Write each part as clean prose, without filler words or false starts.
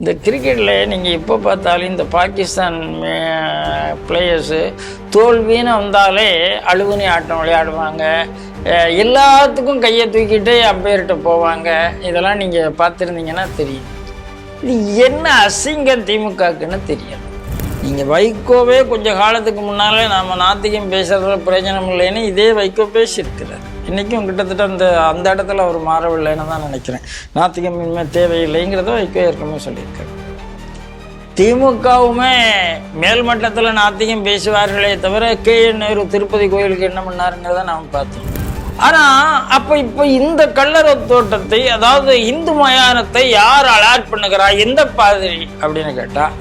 இந்த கிரிக்கெட்டில் நீங்கள் எப்போ பார்த்தாலும் இந்த பாகிஸ்தான் பிளேயர்ஸு தோல்வின்னு வந்தாலே அழுகுனி ஆட்டம் விளையாடுவாங்க, எல்லாத்துக்கும் கையை தூக்கிட்டு அம்பையர்கிட்ட போவாங்க. இதெல்லாம் நீங்கள் பார்த்துருந்தீங்கன்னா தெரியும். இது என்ன அசிங்கம் திமுகக்குன்னு தெரியும். நீங்கள் வைகோவே கொஞ்சம் காலத்துக்கு முன்னாலே நாம் நாத்திகம் பேசுகிறதுல பிரயோஜனம் இல்லைன்னு இதே வைகோ பேசியிருக்கிறார். இன்றைக்கும் கிட்டத்தட்ட அந்த இடத்துல அவர் மாறவில்லைன்னு தான் நினைக்கிறேன். நாத்திகம் இனிமேல் தேவையில்லைங்கிறத வைகோ ஏற்கனவே சொல்லியிருக்காரு. திமுகவுமே மேல்மட்டத்தில் நாத்திகம் பேசுவார்களே தவிர KN நேரு திருப்பதி கோயிலுக்கு என்ன பண்ணாருங்கிறத நாம் பார்த்தோம். ஆனால் இப்போ இந்த கல்லறை தோட்டத்தை, அதாவது இந்து மயானத்தை யார் அலாட் பண்ணுகிறா, எந்த பாதிரி அப்படின்னு கேட்டால்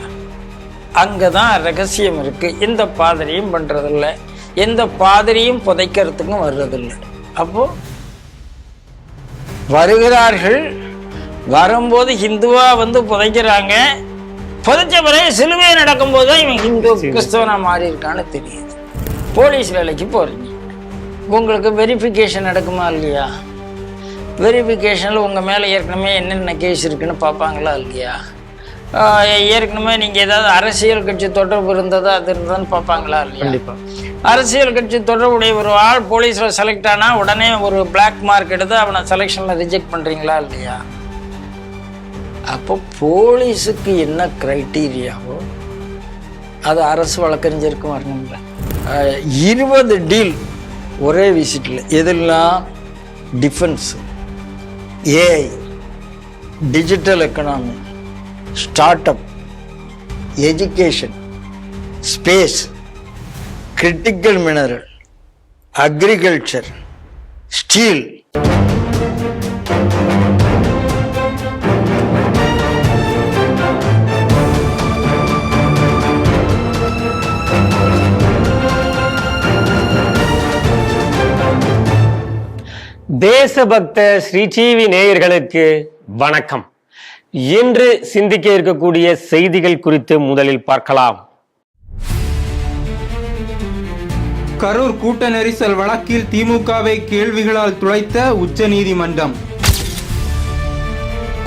அங்கே தான் ரகசியம் இருக்குது. எந்த பாதிரியும் பண்ணுறதில்லை, எந்த பாதிரியும் புதைக்கிறதுக்கும் வர்றதில்லை. அப்போது வருகிறார்கள், வரும்போது ஹிந்துவாக வந்து புதைக்கிறாங்க, புதைச்ச பிறகு சிலுவை நடக்கும்போது தான் இவன் ஹிந்து கிறிஸ்தவனாக மாறி இருக்கான்னு தெரியுது. போலீஸ் வேலைக்கு போகிறீங்க, உங்களுக்கு வெரிஃபிகேஷன் நடக்குமா இல்லையா? வெரிஃபிகேஷனில் உங்கள் மேலே ஏற்கனவே என்னென்ன கேஸ் இருக்குன்னு பார்ப்பாங்களா இல்லையா? ஏற்கனவே நீங்கள் ஏதாவது அரசியல் கட்சி தொடர்பு இருந்ததா அது இருந்ததுன்னு பார்ப்பாங்களா இல்லையா? கண்டிப்பாக. அரசியல் கட்சி தொடர்புடைய ஒரு ஆள் போலீஸில் செலக்ட் ஆனால் உடனே ஒரு பிளாக் மார்க் எடுத்து அவனை செலெக்ஷனில் ரிஜெக்ட் பண்ணுறீங்களா இல்லையா? அப்போ போலீஸுக்கு என்ன க்ரைட்டீரியாவோ அது அரசு வழக்கறிஞருக்கும் வரணும்ல. 20 டீல் ஒரே விசிட்டில். எதெல்லாம்? Defence, AI, digital economy, start up, education, space, critical mineral, agriculture, steel. தேசபக்த ஸ்ரீ டிவி நேயர்களுக்கு வணக்கம். இன்று சிந்திக்க இருக்கக்கூடிய செய்திகள் குறித்து முதலில் பார்க்கலாம். கரூர் கூட்ட நெரிசல் வழக்கில் திமுகவை கேள்விகளால் துளைத்த உச்சநீதிமன்றம்.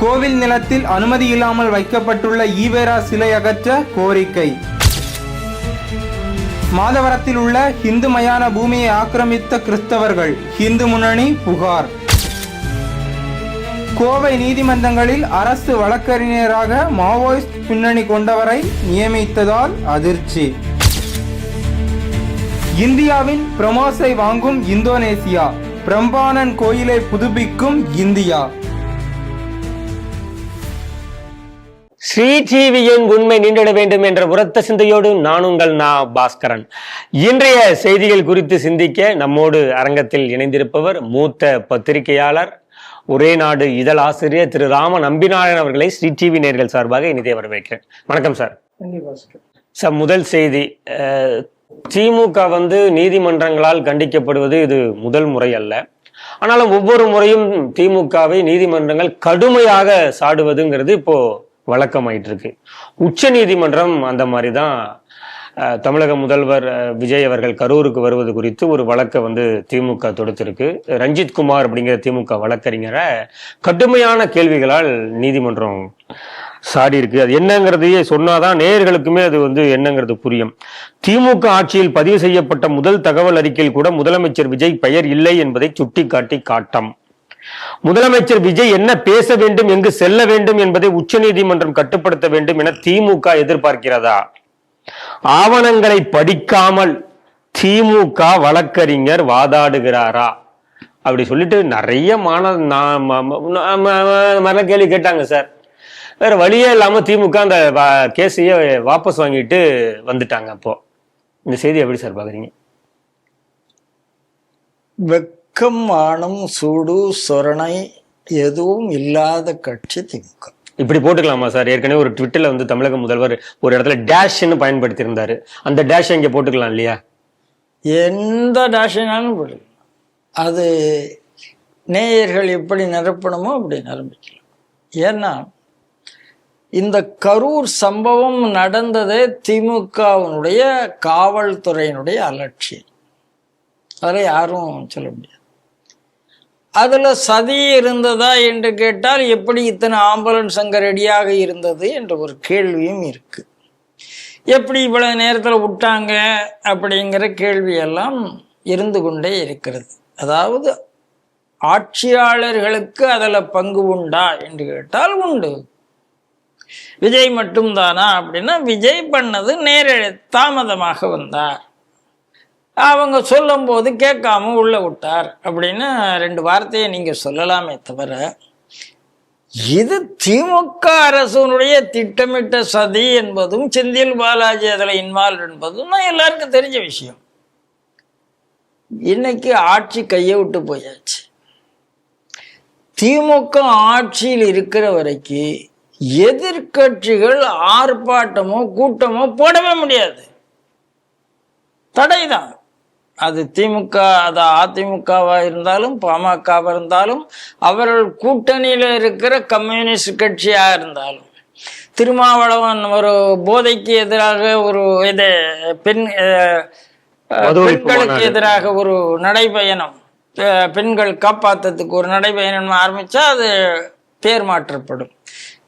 கோவில் நிலத்தில் அனுமதி இல்லாமல் வைக்கப்பட்டுள்ள ஈவேரா சிலை அகற்ற கோரிக்கை. மாதவரத்தில் உள்ள இந்து மயான பூமியை ஆக்கிரமித்த கிறிஸ்தவர்கள், இந்து முன்னணி புகார். கோவை நீதிமன்றங்களில் அரசு வழக்கறிஞராக மாவோயிஸ்ட் பின்னணி கொண்டவரை நியமித்ததால் அதிர்ச்சி. இந்தியாவின் பிரமோஸை வாங்கும் இந்தோனேசியா, பிரம்பானன் கோயிலை புதுப்பிக்கும் இந்தியா. ஸ்ரீ டிவியின் உண்மை நீண்டிட வேண்டும் என்ற உரத்த சிந்தையோடு நான் உங்கள் பாஸ்கரன். இன்றைய செய்திகள் குறித்து சிந்திக்க நம்மோடு அரங்கத்தில் இணைந்திருப்பவர் மூத்த பத்திரிகையாளர், ஒரே நாடு இதழ் ஆசிரியர் திரு ராம நம்பிநாராயணன் அவர்களை ஸ்ரீ டிவி நேயர்கள் சார்பாக இனிதே வரவேற்கிறேன். வணக்கம் சார். சார், முதல் செய்தி, திமுக நீதிமன்றங்களால் கண்டிக்கப்படுவது இது முதல் முறை அல்ல. ஆனாலும் ஒவ்வொரு முறையும் திமுகவை நீதிமன்றங்கள் கடுமையாக சாடுவதுங்கிறது இப்போ வழக்கமாயிட்டு இருக்கு. உச்ச நீதிமன்றம் அந்த மாதிரி தான் தமிழக முதல்வர் விஜய் அவர்கள் கரூருக்கு வருவது குறித்து ஒரு வழக்கை திமுக தொடுத்திருக்கு. ரஞ்சித் குமார் அப்படிங்கிற திமுக வழக்கறிஞரை கடுமையான கேள்விகளால் நீதிமன்றம் சாடி இருக்கு. அது என்னங்கிறதையே சொன்னாதான் நேயர்களுக்குமே அது என்னங்கிறது புரியும். திமுக ஆட்சியில் பதிவு செய்யப்பட்ட முதல் தகவல் அறிக்கையில் கூட முதலமைச்சர் விஜய் பெயர் இல்லை என்பதை சுட்டிக்காட்டி காட்டம். முதலமைச்சர் விஜய் என்ன பேச வேண்டும், எங்கு செல்ல வேண்டும் என்பதை உச்ச நீதிமன்றம் கட்டுப்படுத்த வேண்டும் என திமுக எதிர்பார்க்கிறதா? ஆவணங்களை படிக்காமல் திமுக வழக்கறிஞர் வாதாடுகிறாரா? அப்படி சொல்லிட்டு நிறைய கேள்வி கேட்டாங்க சார். வேற வழியே இல்லாம திமுக அந்த கேஸையே வாபஸ் வாங்கிட்டு வந்துட்டாங்க. அப்போ இந்த செய்தி எப்படி சார் பாக்குறீங்க? வெக்கம், மானம், சூடு, சொரணை எதுவும் இல்லாத கட்சி திமுக. இப்படி போட்டுக்கலாமா சார்? ஏற்கனவே ஒரு ட்விட்டர்ல தமிழக முதல்வர் ஒரு இடத்துல டேஷ்ன்னு பயன்படுத்தி இருந்தாரு. அந்த டேஷ் இங்க போட்டுக்கலாம் இல்லையா? எந்த டேஷனாலும் போட்டுக்கலாம். அது நேயர்கள் எப்படி நிரப்பணுமோ அப்படி நிரம்பிக்கலாம். ஏன்னா இந்த கரூர் சம்பவம் நடந்ததே திமுகவினுடைய காவல்துறையினுடைய அலட்சியம். அதில் யாரும் சொல்ல முடியாது. அதுல சதி இருந்ததா என்று கேட்டால் எப்படி இத்தனை ஆம்புலன்ஸ் அங்க ரெடியாக இருந்தது என்ற ஒரு கேள்வியும் இருக்கு. எப்படி இவ்வளவு நேரத்தில் விட்டாங்க அப்படிங்கிற கேள்வியெல்லாம் இருந்து கொண்டே இருக்கிறது. அதாவது ஆட்சியாளர்களுக்கு அதில் பங்கு உண்டா என்று கேட்டால் உண்டு. விஜய் மட்டும்தானா அப்படின்னா விஜய் பண்ணது தாமதமாக வந்தார், அவங்க சொல்லும் போது கேட்காம உள்ள விட்டார் அப்படின்னு 2 வார்த்தையை நீங்க சொல்லலாமே தவிர, இது திமுக அரசுடைய திட்டமிட்ட சதி என்பதும் செந்தில் பாலாஜி அதில் இன்வால்வ் என்பதும் எல்லாருக்கும் தெரிஞ்ச விஷயம். இன்னைக்கு ஆட்சி கையை விட்டு போயாச்சு. திமுக ஆட்சியில் இருக்கிற வரைக்கும் எதிர்கட்சிகள் ஆர்ப்பாட்டமோ கூட்டமோ போடவே முடியாது, தடைதான். அது திமுக, அது அதிமுகவா இருந்தாலும் பாமகவா இருந்தாலும், அவர்கள் கூட்டணியில் இருக்கிற கம்யூனிஸ்ட் கட்சியா இருந்தாலும். திருமாவளவன் ஒரு போதைக்கு எதிராக ஒரு பெண்களுக்கு எதிராக ஒரு நடைபயணம், பெண்கள் காப்பாற்றத்துக்கு ஒரு நடைபயணம் ஆரம்பிச்சா அது பேர் மாற்றப்படும்.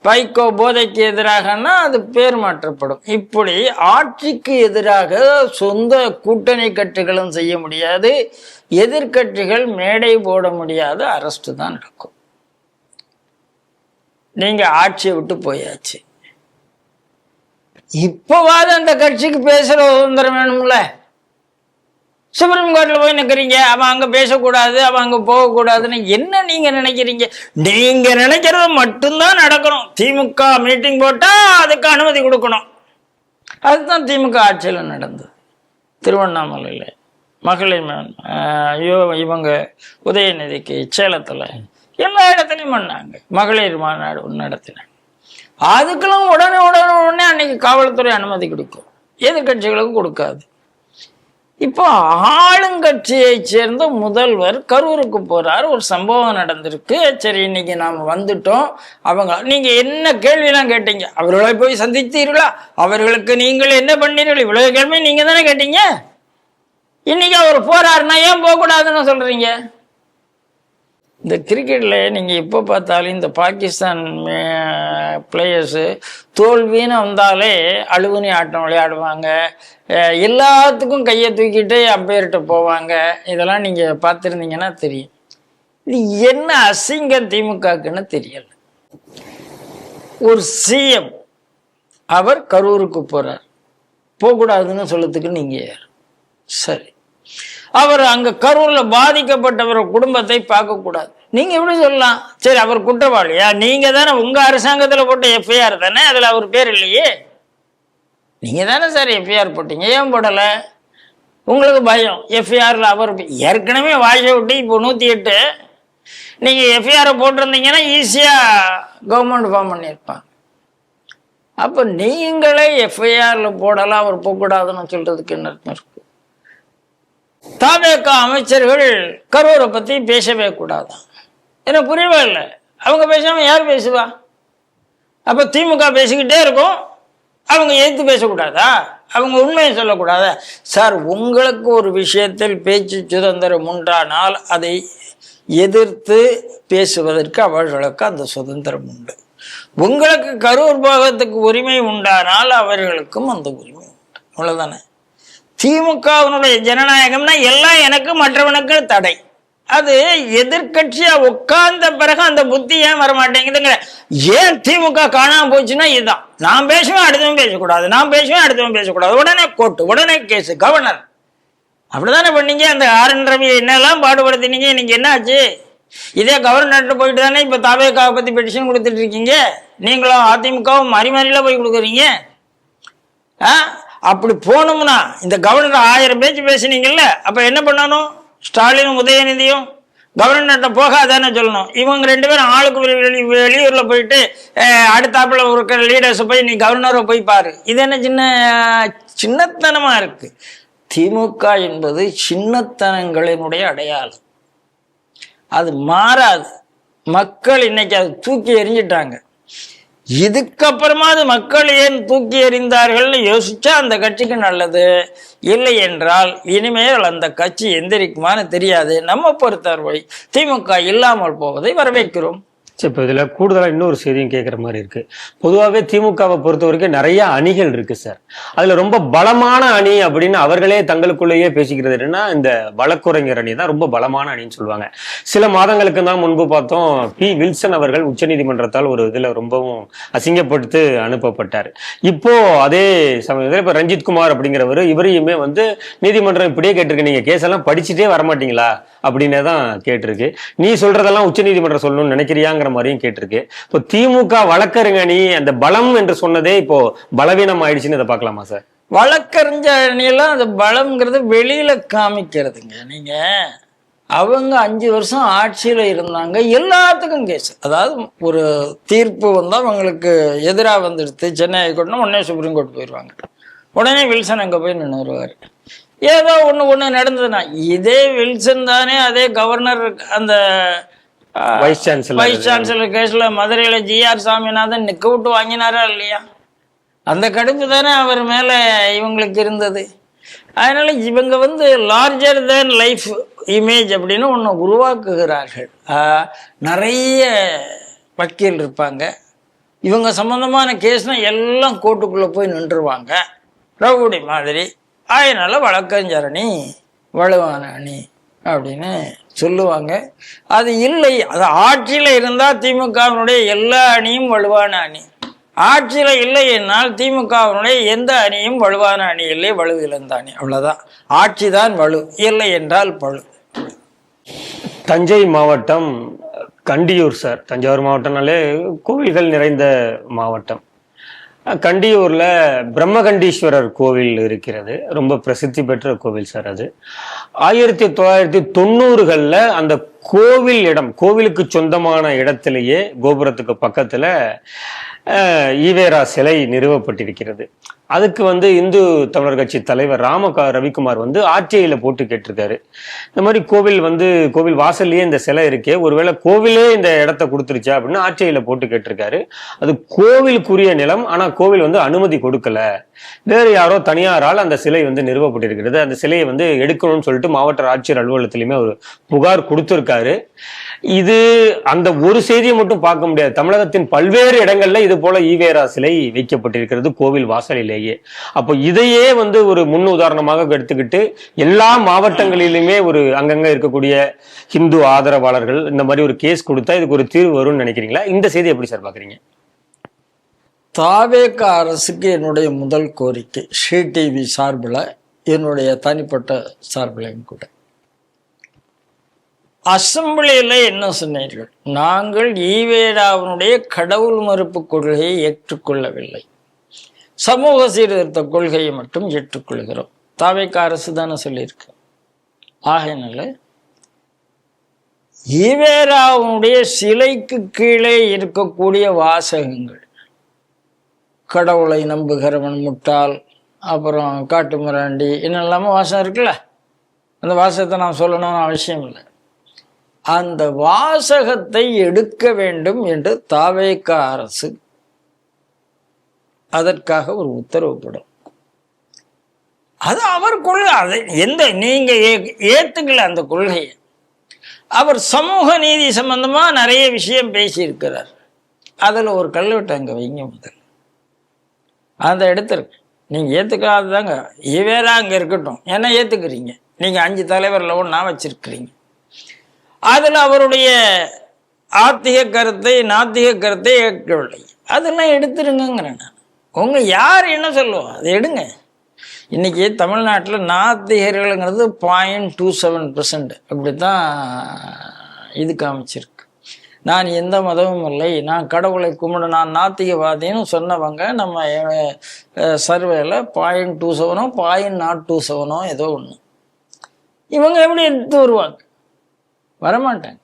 வைகோ போதைக்கு எதிராகனா அது பேர் மாற்றப்படும். இப்படி ஆட்சிக்கு எதிராக சொந்த கூட்டணி கட்சிகளும் செய்ய முடியாது, எதிர்கட்சிகள் மேடை போட முடியாது, அரெஸ்ட் தான் நடக்கும். நீங்க ஆட்சியை விட்டு போயாச்சு, இப்பவாது அந்த கட்சிக்கு பேசுற சுதந்திரம் வேணும்ல. சுப்ரீம் கோர்ட்ல போய் நிற்கிறீங்க, அவன் அங்க பேசக்கூடாது, அவன் அங்க போகக்கூடாதுன்னு என்ன நீங்க நினைக்கிறீங்க? நீங்க நினைக்கிறது மட்டும்தான் நடக்கணும். திமுக மீட்டிங் போட்டா அதுக்கு அனுமதி கொடுக்கணும். அதுதான் திமுக ஆட்சியில் நடந்தது. திருவண்ணாமலையில மகளிர் இவங்க உதயநிதிக்கு சேலத்துல எல்லா இடத்துலையும் பண்ணாங்க, மகளிர் மாநாடு நடத்தினாங்க. அதுக்கெல்லாம் உடனே அன்னைக்கு காவல்துறை அனுமதி கொடுக்கும், எதிர்கட்சிகளுக்கு கொடுக்காது. இப்போ ஆளுங்கட்சியை சேர்ந்த முதல்வர் கரூருக்கு போறாரு, ஒரு சம்பவம் நடந்திருக்கு. சரி, இன்னைக்கு நாம வந்துட்டோம். அவங்க நீங்க என்ன கேள்வியெல்லாம் கேட்டீங்க? அவர்களை போய் சந்தித்தீர்களா? அவர்களுக்கு நீங்கள் என்ன பண்ணீர்கள்? இவ்வளவு கேள்வி நீங்க தானே கேட்டீங்க. இன்னைக்கு அவர் போறாருன்னா ஏன் போகக்கூடாதுன்னு சொல்றீங்க? இந்த கிரிக்கெட்ல நீங்க எப்போ பார்த்தாலும் இந்த பாகிஸ்தான் பிளேயர்ஸு தோல்வின்னு வந்தாலே அழுகுனி ஆட்டம் விளையாடுவாங்க, எல்லாத்துக்கும் கையை தூக்கிட்டு அம்பையர்கிட்ட போவாங்க. இதெல்லாம் நீங்க பார்த்துருந்தீங்கன்னா தெரியும். இது என்ன அசிங்கம் திமுகக்குன்னு தெரியல. ஒரு சிஎம் அவர் கரூருக்கு போறார், போகக்கூடாதுன்னு சொல்லத்துக்கு நீங்க யார்? சரி, அவர் அங்க கரூர்ல பாதிக்கப்பட்டவர் குடும்பத்தை பார்க்க கூடாது, நீங்க எப்படி சொல்லலாம்? சரி, அவர் குற்றவாளியா? நீங்க தானே உங்க அரசாங்கத்துல போட்ட எஃப்ஐஆர் தானே, அதுல அவர் பேர் இல்லையே. நீங்க தானே சார் எஃப்ஐஆர் போட்டீங்க, ஏன் போடல? உங்களுக்கு பயம் எஃப்ஐஆர்ல அவர் ஏற்கனவே வாய்ஸை விட்டு இப்போ 108. நீங்க எஃப்ஐஆரை போட்டிருந்தீங்கன்னா ஈஸியா கவர்மெண்ட் ஃபார்ம் பண்ணியிருப்பாங்க. அப்ப நீங்களே எஃப்ஐஆர்ல போடலாம், அவர் போகக்கூடாதுன்னு சொல்றதுக்கு என்ன அர்த்தம் இருக்கு? தவேக அமைச்சர்கள் கரூரை பத்தி பேசவே கூடாதான், எனக்கு புரியவே இல்லை. அவங்க பேசாம யார் பேசுவா? அப்ப திமுக பேசிக்கிட்டே இருக்கும், அவங்க எதிர்த்து பேசக்கூடாதா? அவங்க உண்மையை சொல்லக்கூடாதா? சார், உங்களுக்கு ஒரு விஷயத்தில் பேச்சு சுதந்திரம் உண்டானால் அதை எதிர்த்து பேசுவதற்கு அவர்களுக்கு அந்த சுதந்திரம் உண்டு. உங்களுக்கு கரூர் போகத்துக்கு உரிமை உண்டானால் அவர்களுக்கும் அந்த உரிமை உண்டு. அவ்வளவுதானே. திமுகவினுடைய ஜனநாயகம்னா எல்லாம் எனக்கு மற்றவனுக்கு தடை. அது எதிர்கட்சியா உட்கார்ந்த பிறகு அந்த புத்தி ஏன் வரமாட்டேங்குதுங்க? ஏன் திமுக காணாம போச்சுன்னா இதுதான். நான் பேசுவேன், அடுத்தவன் பேசக்கூடாது, நான் பேசுவேன், அடுத்தவன் பேசக்கூடாது, உடனே கோர்ட்டு, உடனே கேஸ், கவர்னர். அப்படிதானே பண்ணீங்க. அந்த ஆர்.என். ரவி என்னெல்லாம் பாடுபடுத்தினீங்க, இன்னைக்கு என்ன ஆச்சு? இதே கவர்னர்கிட்ட போயிட்டு தானே இப்ப தவேகாவை பத்தி பெட்டிஷன் கொடுத்துட்டு இருக்கீங்க. நீங்களும் அதிமுகவும் மறிமாறில போய் கொடுக்குறீங்க. அப்படி போனோம்னா இந்த கவர்னர் 1000 பேச்சு பேசினீங்கல்ல, அப்ப என்ன பண்ணணும்? ஸ்டாலினும் உதயநிதியும் கவர்னர்கிட்ட போகாதானே சொல்லணும். இவங்க 2 பேரும் ஆளுக்கு வெளியூர்ல போயிட்டு அடுத்தாப்புல இருக்கிற லீடர்ஸ் போய் நீ கவர்னரை போய் பாரு. இது என்ன சின்னத்தனமா இருக்கு. திமுக என்பது சின்னத்தனங்களினுடைய அடையாளம், அது மாறாது. மக்கள் இன்னைக்கு அதை தூக்கி எறிஞ்சிட்டாங்க. இதுக்கப்புறமா அது மக்கள் ஏன் தூக்கி எறிந்தார்கள்னு யோசிச்சா அந்த கட்சிக்கு நல்லது. இல்லை என்றால் இனிமேல் அந்த கட்சி எந்திரிக்குமான்னு தெரியாது. நம்ம பொறுத்தவரை திமுக இல்லாமல் போவதை வரவேற்கிறோம். இப்போ இதில் கூடுதலாக இன்னொரு செய்தியும் கேட்குற மாதிரி இருக்கு. பொதுவாகவே திமுகவை பொறுத்த வரைக்கும் நிறைய அணிகள் இருக்கு சார். அதில் ரொம்ப பலமான அணி அப்படின்னு அவர்களே தங்களுக்குள்ளேயே பேசிக்கிறது என்னன்னா, இந்த வழக்குரைஞர் அணி தான் ரொம்ப பலமான அணின்னு சொல்லுவாங்க. சில மாதங்களுக்கு தான் முன்பு பார்த்தோம், பி வில்சன் அவர்கள் உச்சநீதிமன்றத்தால் ஒரு இதில் ரொம்பவும் அசிங்கப்படுத்தி அனுப்பப்பட்டார். இப்போ அதே சமயத்தில் இப்போ ரஞ்சித் குமார் அப்படிங்கிறவர் இவரையுமே நீதிமன்றம் இப்படியே கேட்டிருக்கு, நீங்க கேஸ் எல்லாம் படிச்சுட்டே வரமாட்டீங்களா அப்படின்னே தான் கேட்டிருக்கு. நீ சொல்றதெல்லாம் உச்சநீதிமன்றம் சொல்லணும்னு நினைக்கிறியாங்கிற மாதிரியும் கேட்டிருக்கு. இப்போ திமுக வழக்கறிஞர் அணி அந்த பலம் என்று சொன்னதே இப்போ பலவீனம் ஆயிடுச்சுன்னு இதை பார்க்கலாமா சார்? வழக்கறிஞர் அணியெல்லாம் அது பலம்ங்கிறது வெளியில காமிக்கிறதுங்க. நீங்க அவங்க 5 வருஷம் ஆட்சியில இருந்தாங்க, எல்லாத்துக்கும் கேஸ். அதாவது ஒரு தீர்ப்பு வந்தால் அவங்களுக்கு எதிராக வந்துடுது சென்னை ஹைகோர்ட்னா உடனே சுப்ரீம் கோர்ட் போயிடுவாங்க. உடனே வில்சன் அங்கே போய் நின்றுருவார். ஏதோ ஒன்று நடந்ததுன்னா இதே வில்சன் தானே அதே கவர்னர் அந்த வைஸ் சான்சலர் கேஸ்ல மதுரையில ஜிஆர் சாமிநாதன் நிக்க விட்டு வாங்கினாரா இல்லையா? அந்த கடுப்பு தானே அவர் மேல இவங்களுக்கு இருந்தது. அதனால இவங்க லார்ஜர் தேன் லைஃப் இமேஜ் அப்படின்னு ஒன்று உருவாக்குகிறார்கள். நிறைய வக்கீல் இருப்பாங்க, இவங்க சம்பந்தமான கேஸ்னா எல்லாம் கோர்ட்டுக்குள்ள போய் நின்றுவாங்க ரவுடி மாதிரி. அதனால வழக்கறிஞர் அணி வலுவான அணி அப்படின்னு சொல்லுவாங்க. அது இல்லை, அது ஆட்சியில் இருந்தால் திமுகவினுடைய எல்லா அணியும் வலுவான அணி. ஆட்சியில் இல்லை என்னால் திமுகவினுடைய எந்த அணியும் வலுவான அணி இல்லை, வலு இழந்த அணி. அவ்வளோதான். ஆட்சி தான் வலு, இல்லை என்றால் பழு. தஞ்சை மாவட்டம் கண்டியூர் சார். தஞ்சாவூர் மாவட்டம்னாலே கோவில்கள் நிறைந்த மாவட்டம். கண்டியூர்ல பிரம்மகண்டீஸ்வரர் கோவில் இருக்கிறது, ரொம்ப பிரசித்தி பெற்ற கோவில் சார். அது 1990களில் அந்த கோவில் இடம், கோவிலுக்கு சொந்தமான இடத்திலேயே கோபுரத்துக்கு பக்கத்துல ஈவேரா சிலை நிறுவப்பட்டிருக்கிறது. அதுக்கு இந்து தமிழர் கட்சி தலைவர் ரவிக்குமார் ஆர்டிஐல போட்டு கேட்டிருக்காரு. இந்த மாதிரி கோவில் வாசல்லையே இந்த சிலை இருக்கே, ஒருவேளை கோவிலே இந்த இடத்த கொடுத்துருச்சா அப்படின்னு ஆர்டிஐல போட்டு கேட்டிருக்காரு. அது கோவிலுக்குரிய நிலம், ஆனா கோவில் அனுமதி கொடுக்கல, வேறு யாரோ தனியாரால் அந்த சிலை நிறுவப்பட்டிருக்கிறது. அந்த சிலையை எடுக்கணும்னு சொல்லிட்டு மாவட்ட ஆட்சியர் அலுவலகத்திலுமே ஒரு புகார் கொடுத்திருக்காரு. இது அந்த ஒரு செய்தியை மட்டும் பார்க்க முடியாது, தமிழகத்தின் பல்வேறு இடங்கள்ல இது போல ஈவேரா சிலை வைக்கப்பட்டிருக்கிறது கோவில் வாசலிலேயே. அப்போ இதையே ஒரு முன் உதாரணமாக எடுத்துக்கிட்டு எல்லா மாவட்டங்களிலுமே அங்கங்க இருக்கக்கூடிய ஹிந்து ஆதரவாளர்கள் இந்த மாதிரி ஒரு கேஸ் கொடுத்தா இதுக்கு ஒரு தீர்வு வரும்னு நினைக்கிறீங்களா? இந்த செய்தி எப்படி சார் பாக்குறீங்க? தாவேக அரசுக்கு என்னுடைய முதல் கோரிக்கை, ஸ்ரீ டிவி சார்பில், என்னுடைய தனிப்பட்ட சார்பிலையும் கூட, அசம்பிளியில் என்ன சொன்னீர்கள்? நாங்கள் ஈவேராவினுடைய கடவுள் மறுப்பு கொள்கையை ஏற்றுக்கொள்ளவில்லை, சமூக சீர்திருத்த கொள்கையை மட்டும் ஏற்றுக்கொள்கிறோம். தாவேக அரசு தானே சொல்லியிருக்கு. ஆகையினால ஈவேராவுடைய சிலைக்கு கீழே இருக்கக்கூடிய வாசகங்கள், கடவுளை நம்புகிறவன் முட்டாள், அப்புறம் காட்டு மிராண்டி, இன்னும் இல்லாமல் வாசகம் இருக்குல்ல, அந்த வாசகத்தை நான் சொல்லணும்னு அவசியம் இல்லை. அந்த வாசகத்தை எடுக்க வேண்டும் என்று தாவேக அரசு அதற்காக ஒரு உத்தரவு போடும். அது அவர் கொள்கை. அதை நீங்க ஏத்துக்கல அந்த கொள்கையை. அவர் சமூக நீதி சம்பந்தமா நிறைய விஷயம் பேசியிருக்கிறார். அதுல ஒரு கல்வெட்டு அங்க வைங்க முதல். அந்த இடத்திற்கு நீங்க ஏத்துக்காததாங்க, ஈவேரா அங்க இருக்கட்டும், ஏன்னா ஏத்துக்கிறீங்க, நீங்க 5 தலைவர்ல ஒண்ணா வச்சிருக்கிறீங்க. அதுல அவருடைய ஆத்திக கருத்தை நாத்திக கருத்தை ஏற்கவில்லை, அதெல்லாம் எடுத்துருங்கிறேன் நான். உங்க யார் என்ன சொல்லுவோம் அதை எடுங்க. இன்னைக்கு தமிழ்நாட்டில் நாத்திகர்களுங்கிறது 0.27% அப்படித்தான் இது காமிச்சிருக்கு. நான் எந்த மதமும் இல்லை, நான் கடவுளை கும்பிட, நான் நாத்திகவாதின்னு சொன்னவங்க நம்ம சர்வேல 0.27 0.027 ஏதோ ஒன்று. இவங்க எப்படி எடுத்து வருவாங்க? வரமாட்டாங்க.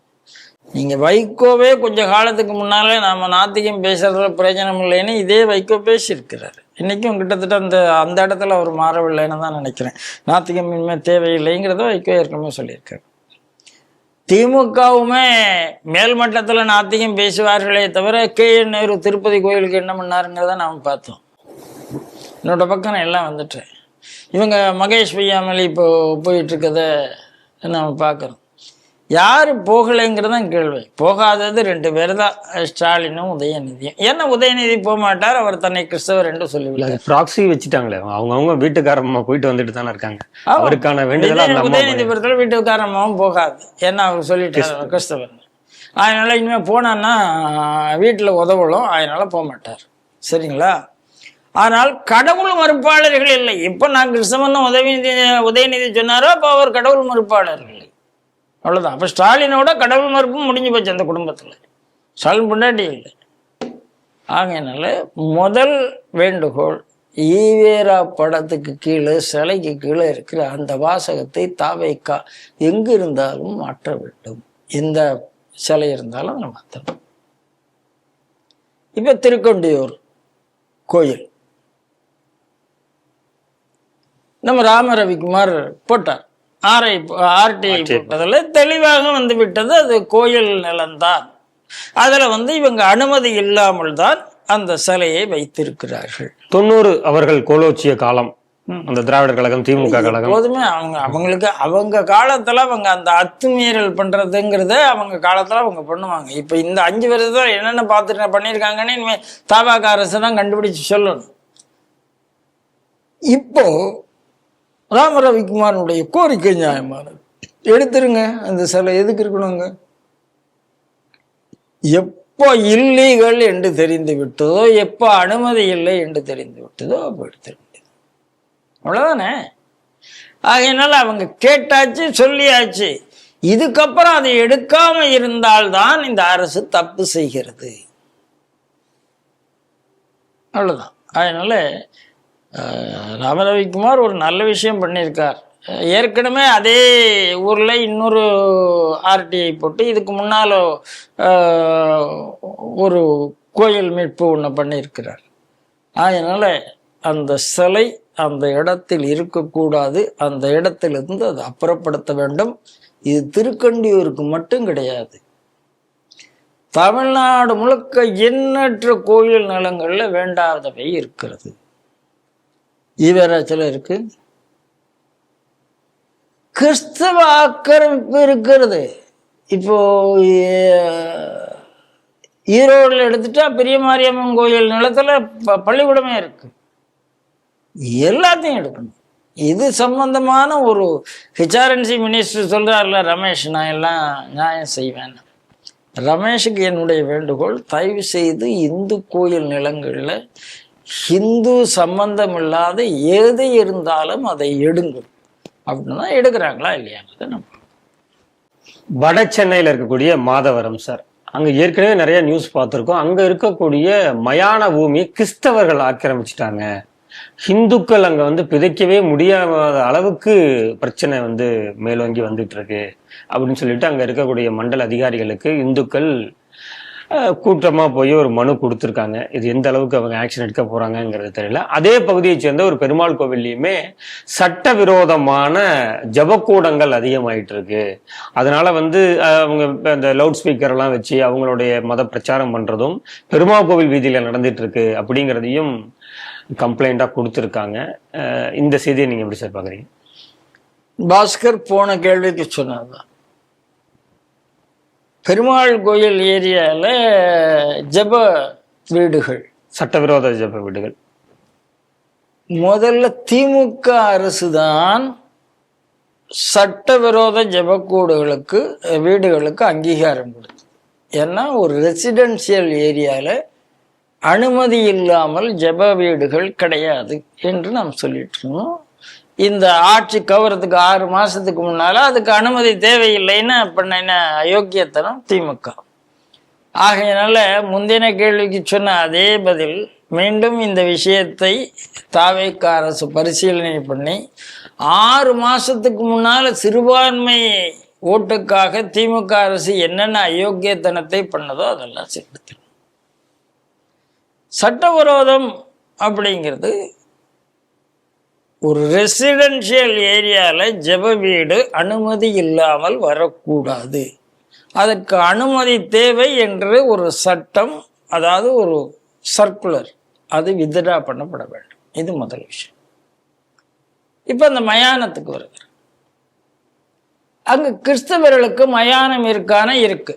நீங்க வைகோவே கொஞ்ச காலத்துக்கு முன்னாலே நாம நாத்திகம் பேசுறதுல பிரயோஜனம் இல்லைன்னு இதே வைகோ பேசியிருக்கிறாரு. இன்னைக்கும் கிட்டத்தட்ட அந்த இடத்துல அவர் மாறவில்லைன்னு தான் நினைக்கிறேன். நாத்திகம் இனிமேல் தேவையில்லைங்கிறத வைகோ ஏற்கனவே சொல்லியிருக்காரு. திமுகவுமே மேல்மட்டத்தில் நாத்திகம் பேசுவார்களே தவிர KN நேரு திருப்பதி கோயிலுக்கு என்ன பண்ணாருங்கிறத நாம் பார்த்தோம். என்னோட பக்கம் நான் எல்லாம் வந்துட்டேன். இவங்க மகேஷ் பொய்யாமொழி இப்போ போயிட்டு இருக்கத நம்ம பார்க்குறோம். யார் போகலைங்கிறதான் கேள்வி. போகாதது 2 பேர் தான், ஸ்டாலினும் உதயநிதியும். ஏன்னா உதயநிதி போக மாட்டார், அவர் தன்னை கிறிஸ்தவர் என்று சொல்லிவிட்டார். ப்ராக்ஸி வச்சுட்டாங்களே, அவங்க வீட்டுக்காரம்மா போயிட்டு வந்துட்டு தானே இருக்காங்க. அவருக்கான உதயநிதி பொறுத்தவரை வீட்டுக்காரம்மாவும் போகாது. ஏன்னா அவர் சொல்லிட்டார் கிறிஸ்தவர். அதனால இனிமேல் போனான்னா வீட்டில் உதவலும், அதனால போக மாட்டார். சரிங்களா? ஆனால் கடவுள் மறுப்பாளர்கள் இல்லை. இப்போ நான் கிறிஸ்தவன் உதயநிதி சொன்னாரோ அப்போ அவர் கடவுள் மறுப்பாளர்கள் இல்லை. அவ்வளோதான். அப்போ ஸ்டாலினோட கடவுள் மறுப்பும் முடிஞ்சு போச்சு அந்த குடும்பத்தில். ஸ்டாலின் பொண்டாட்டி இல்லை. ஆகையினால முதல் வேண்டுகோள், ஈவேரா படத்துக்கு கீழே சிலைக்கு கீழே இருக்கிற அந்த வாசகத்தை தாவேக்கா எங்கு இருந்தாலும் மாற்ற வேண்டும். எந்த சிலை இருந்தாலும் அதை மாற்றணும். இப்போ திருக்கொண்டியூர் கோயில் நம்ம ராம ரவிக்குமார் போட்டார். RTI போட்டதில் தெளிவாக வந்து விட்டது, அது கோயில் நிலம்தான். அதில் இவங்க அனுமதி இல்லாமல் தான் அந்த சிலையை வைத்திருக்கிறார்கள். 90 அவர்கள் கோலோச்சிய காலம், அந்த திராவிடர் கழகம், திமுக கழகம். எப்போதுமே அவங்களுக்கு அவங்க காலத்துல அவங்க அந்த அத்துமீறல் பண்றதுங்கிறத அவங்க காலத்துல அவங்க பண்ணுவாங்க. இப்ப இந்த 5 வருஷத்துல என்னென்ன பார்த்துட்டு பண்ணியிருக்காங்கன்னு இனிமே தபாக அரசு தான் கண்டுபிடிச்சு சொல்லணும். இப்போ ராம ரவிக்குமாரனுடைய கோரிக்கை நியாயமானது. எடுத்துருங்க அந்த சிலை. எதுக்கு இருக்கணுங்க? எப்போ இல்லீகல் என்று தெரிந்து விட்டதோ, எப்போ அனுமதி இல்லை என்று தெரிந்து விட்டதோ அப்போ எடுத்துருங்க. அவ்வளவுதானே? ஆகையினால அவங்க கேட்டாச்சு, சொல்லியாச்சு. இதுக்கப்புறம் அதை எடுக்காம இருந்தால்தான் இந்த அரசு தப்பு செய்கிறது. அவ்வளவுதான். அதனால ராம ரவிக்குமார் ஒரு நல்ல விஷயம் பண்ணியிருக்கார். ஏற்கனவே அதே ஊர்ல இன்னொரு RTI போட்டு இதுக்கு முன்னால ஒரு கோயில் மீட்பு ஒன்று பண்ணியிருக்கிறார். அதனால அந்த சிலை அந்த இடத்தில் இருக்கக்கூடாது. அந்த இடத்திலிருந்து அதை அப்புறப்படுத்த வேண்டும். இது திருக்கண்டியூருக்கு மட்டும் கிடையாது, தமிழ்நாடு முழுக்க எண்ணற்ற கோயில் நிலங்கள்ல வேண்டாதவை இருக்கிறது. ஈவேராச்சில் இருக்கு, கிறிஸ்தவ ஆக்கிரமிப்பு இருக்கிறது. இப்போ ஈரோடுல எடுத்துட்டா பெரிய மாரியம்மன் கோயில் நிலத்துல பள்ளிக்கூடமே இருக்கு. எல்லாத்தையும் எடுக்கணும். இது சம்பந்தமான ஒரு HRNC மினிஸ்டர் சொல்றாருல ரமேஷ், நான் எல்லாம் நியாயம் செய்வேன். ரமேஷுக்கு என்னுடைய வேண்டுகோள், தயவு செய்து இந்து கோயில் நிலங்கள்ல ஹிந்து சம்பந்தம் இல்லாத எது இருந்தாலும் அதை எடுங்கள் அப்படின்னு தான் எடுக்கிறாங்களா இல்லையாங்கிறத நம்ம. வட சென்னையில் இருக்கக்கூடிய மாதவரம் சார், அங்க ஏற்கனவே நிறைய நியூஸ் பார்த்துருக்கோம். அங்க இருக்கக்கூடிய மயான பூமி கிறிஸ்தவர்கள் ஆக்கிரமிச்சிட்டாங்க. ஹிந்துக்கள் அங்க பிதைக்கவே முடியாத அளவுக்கு பிரச்சனை மேலோங்கி வந்துட்டு இருக்கு அப்படின்னு சொல்லிட்டு அங்க இருக்கக்கூடிய மண்டல அதிகாரிகளுக்கு இந்துக்கள் கூட்டமா போய் ஒரு மனு கொடுத்துருக்காங்க. இது எந்த அளவுக்கு அவங்க ஆக்ஷன் எடுக்க போறாங்கிறது தெரியல. அதே பகுதியை சேர்ந்த ஒரு பெருமாள் கோவில்லையுமே சட்டவிரோதமான ஜபக்கூடங்கள் அதிகமாயிட்டு இருக்கு. அதனால அவங்க அந்த லவுட் ஸ்பீக்கர் எல்லாம் வச்சு அவங்களுடைய மத பிரச்சாரம் பண்றதும் பெருமாள் கோவில் வீதியில நடந்துட்டு இருக்கு அப்படிங்கிறதையும் கம்ப்ளைண்டா கொடுத்துருக்காங்க. இந்த செய்தியை நீங்க எப்படி சார் பாக்குறீங்க? பாஸ்கர் போன கேள்விக்கு சொன்னதுதான். பெருமாள் கோயில் ஏரியாவில் ஜப வீடுகள், சட்டவிரோத ஜப வீடுகள், முதல்ல திமுக அரசு தான் சட்டவிரோத ஜபக்கூடுகளுக்கு வீடுகளுக்கு அங்கீகாரம் கொடுத்து. ஏன்னா ஒரு ரெசிடென்சியல் ஏரியாவில் அனுமதி இல்லாமல் ஜப வீடுகள் கிடையாது என்று நாம் சொல்லிட்டு இருந்தோம். இந்த ஆட்சி கவரத்துக்கு 6 மாசத்துக்கு முன்னால அதுக்கு அனுமதி தேவையில்லைன்னு பண்ண அயோக்கியத்தனம் திமுக. ஆகையினால முந்தின கேள்விக்கு சொன்ன அதே பதில் மீண்டும் இந்த விஷயத்தை தாவேக அரசு பரிசீலனை பண்ணி 6 மாசத்துக்கு முன்னால சிறுபான்மை ஓட்டுக்காக திமுக அரசு என்னென்ன அயோக்கியத்தனத்தை பண்ணதோ அதெல்லாம் சேர்த்து. சட்டவிரோதம் அப்படிங்கிறது ஒரு ரெசிடென்ஷியல் ஏரியாவில் ஜெப வீடு அனுமதி இல்லாமல் வரக்கூடாது. அதற்கு அனுமதி தேவை என்று ஒரு சட்டம், அதாவது ஒரு சர்க்குலர், அது வித்ட்ரா பண்ணப்பட வேண்டும். இது முதல் விஷயம். இப்போ அந்த மயானத்துக்கு வருகிற, அங்கே கிறிஸ்தவர்களுக்கு மயானம் இருக்கான இருக்கு.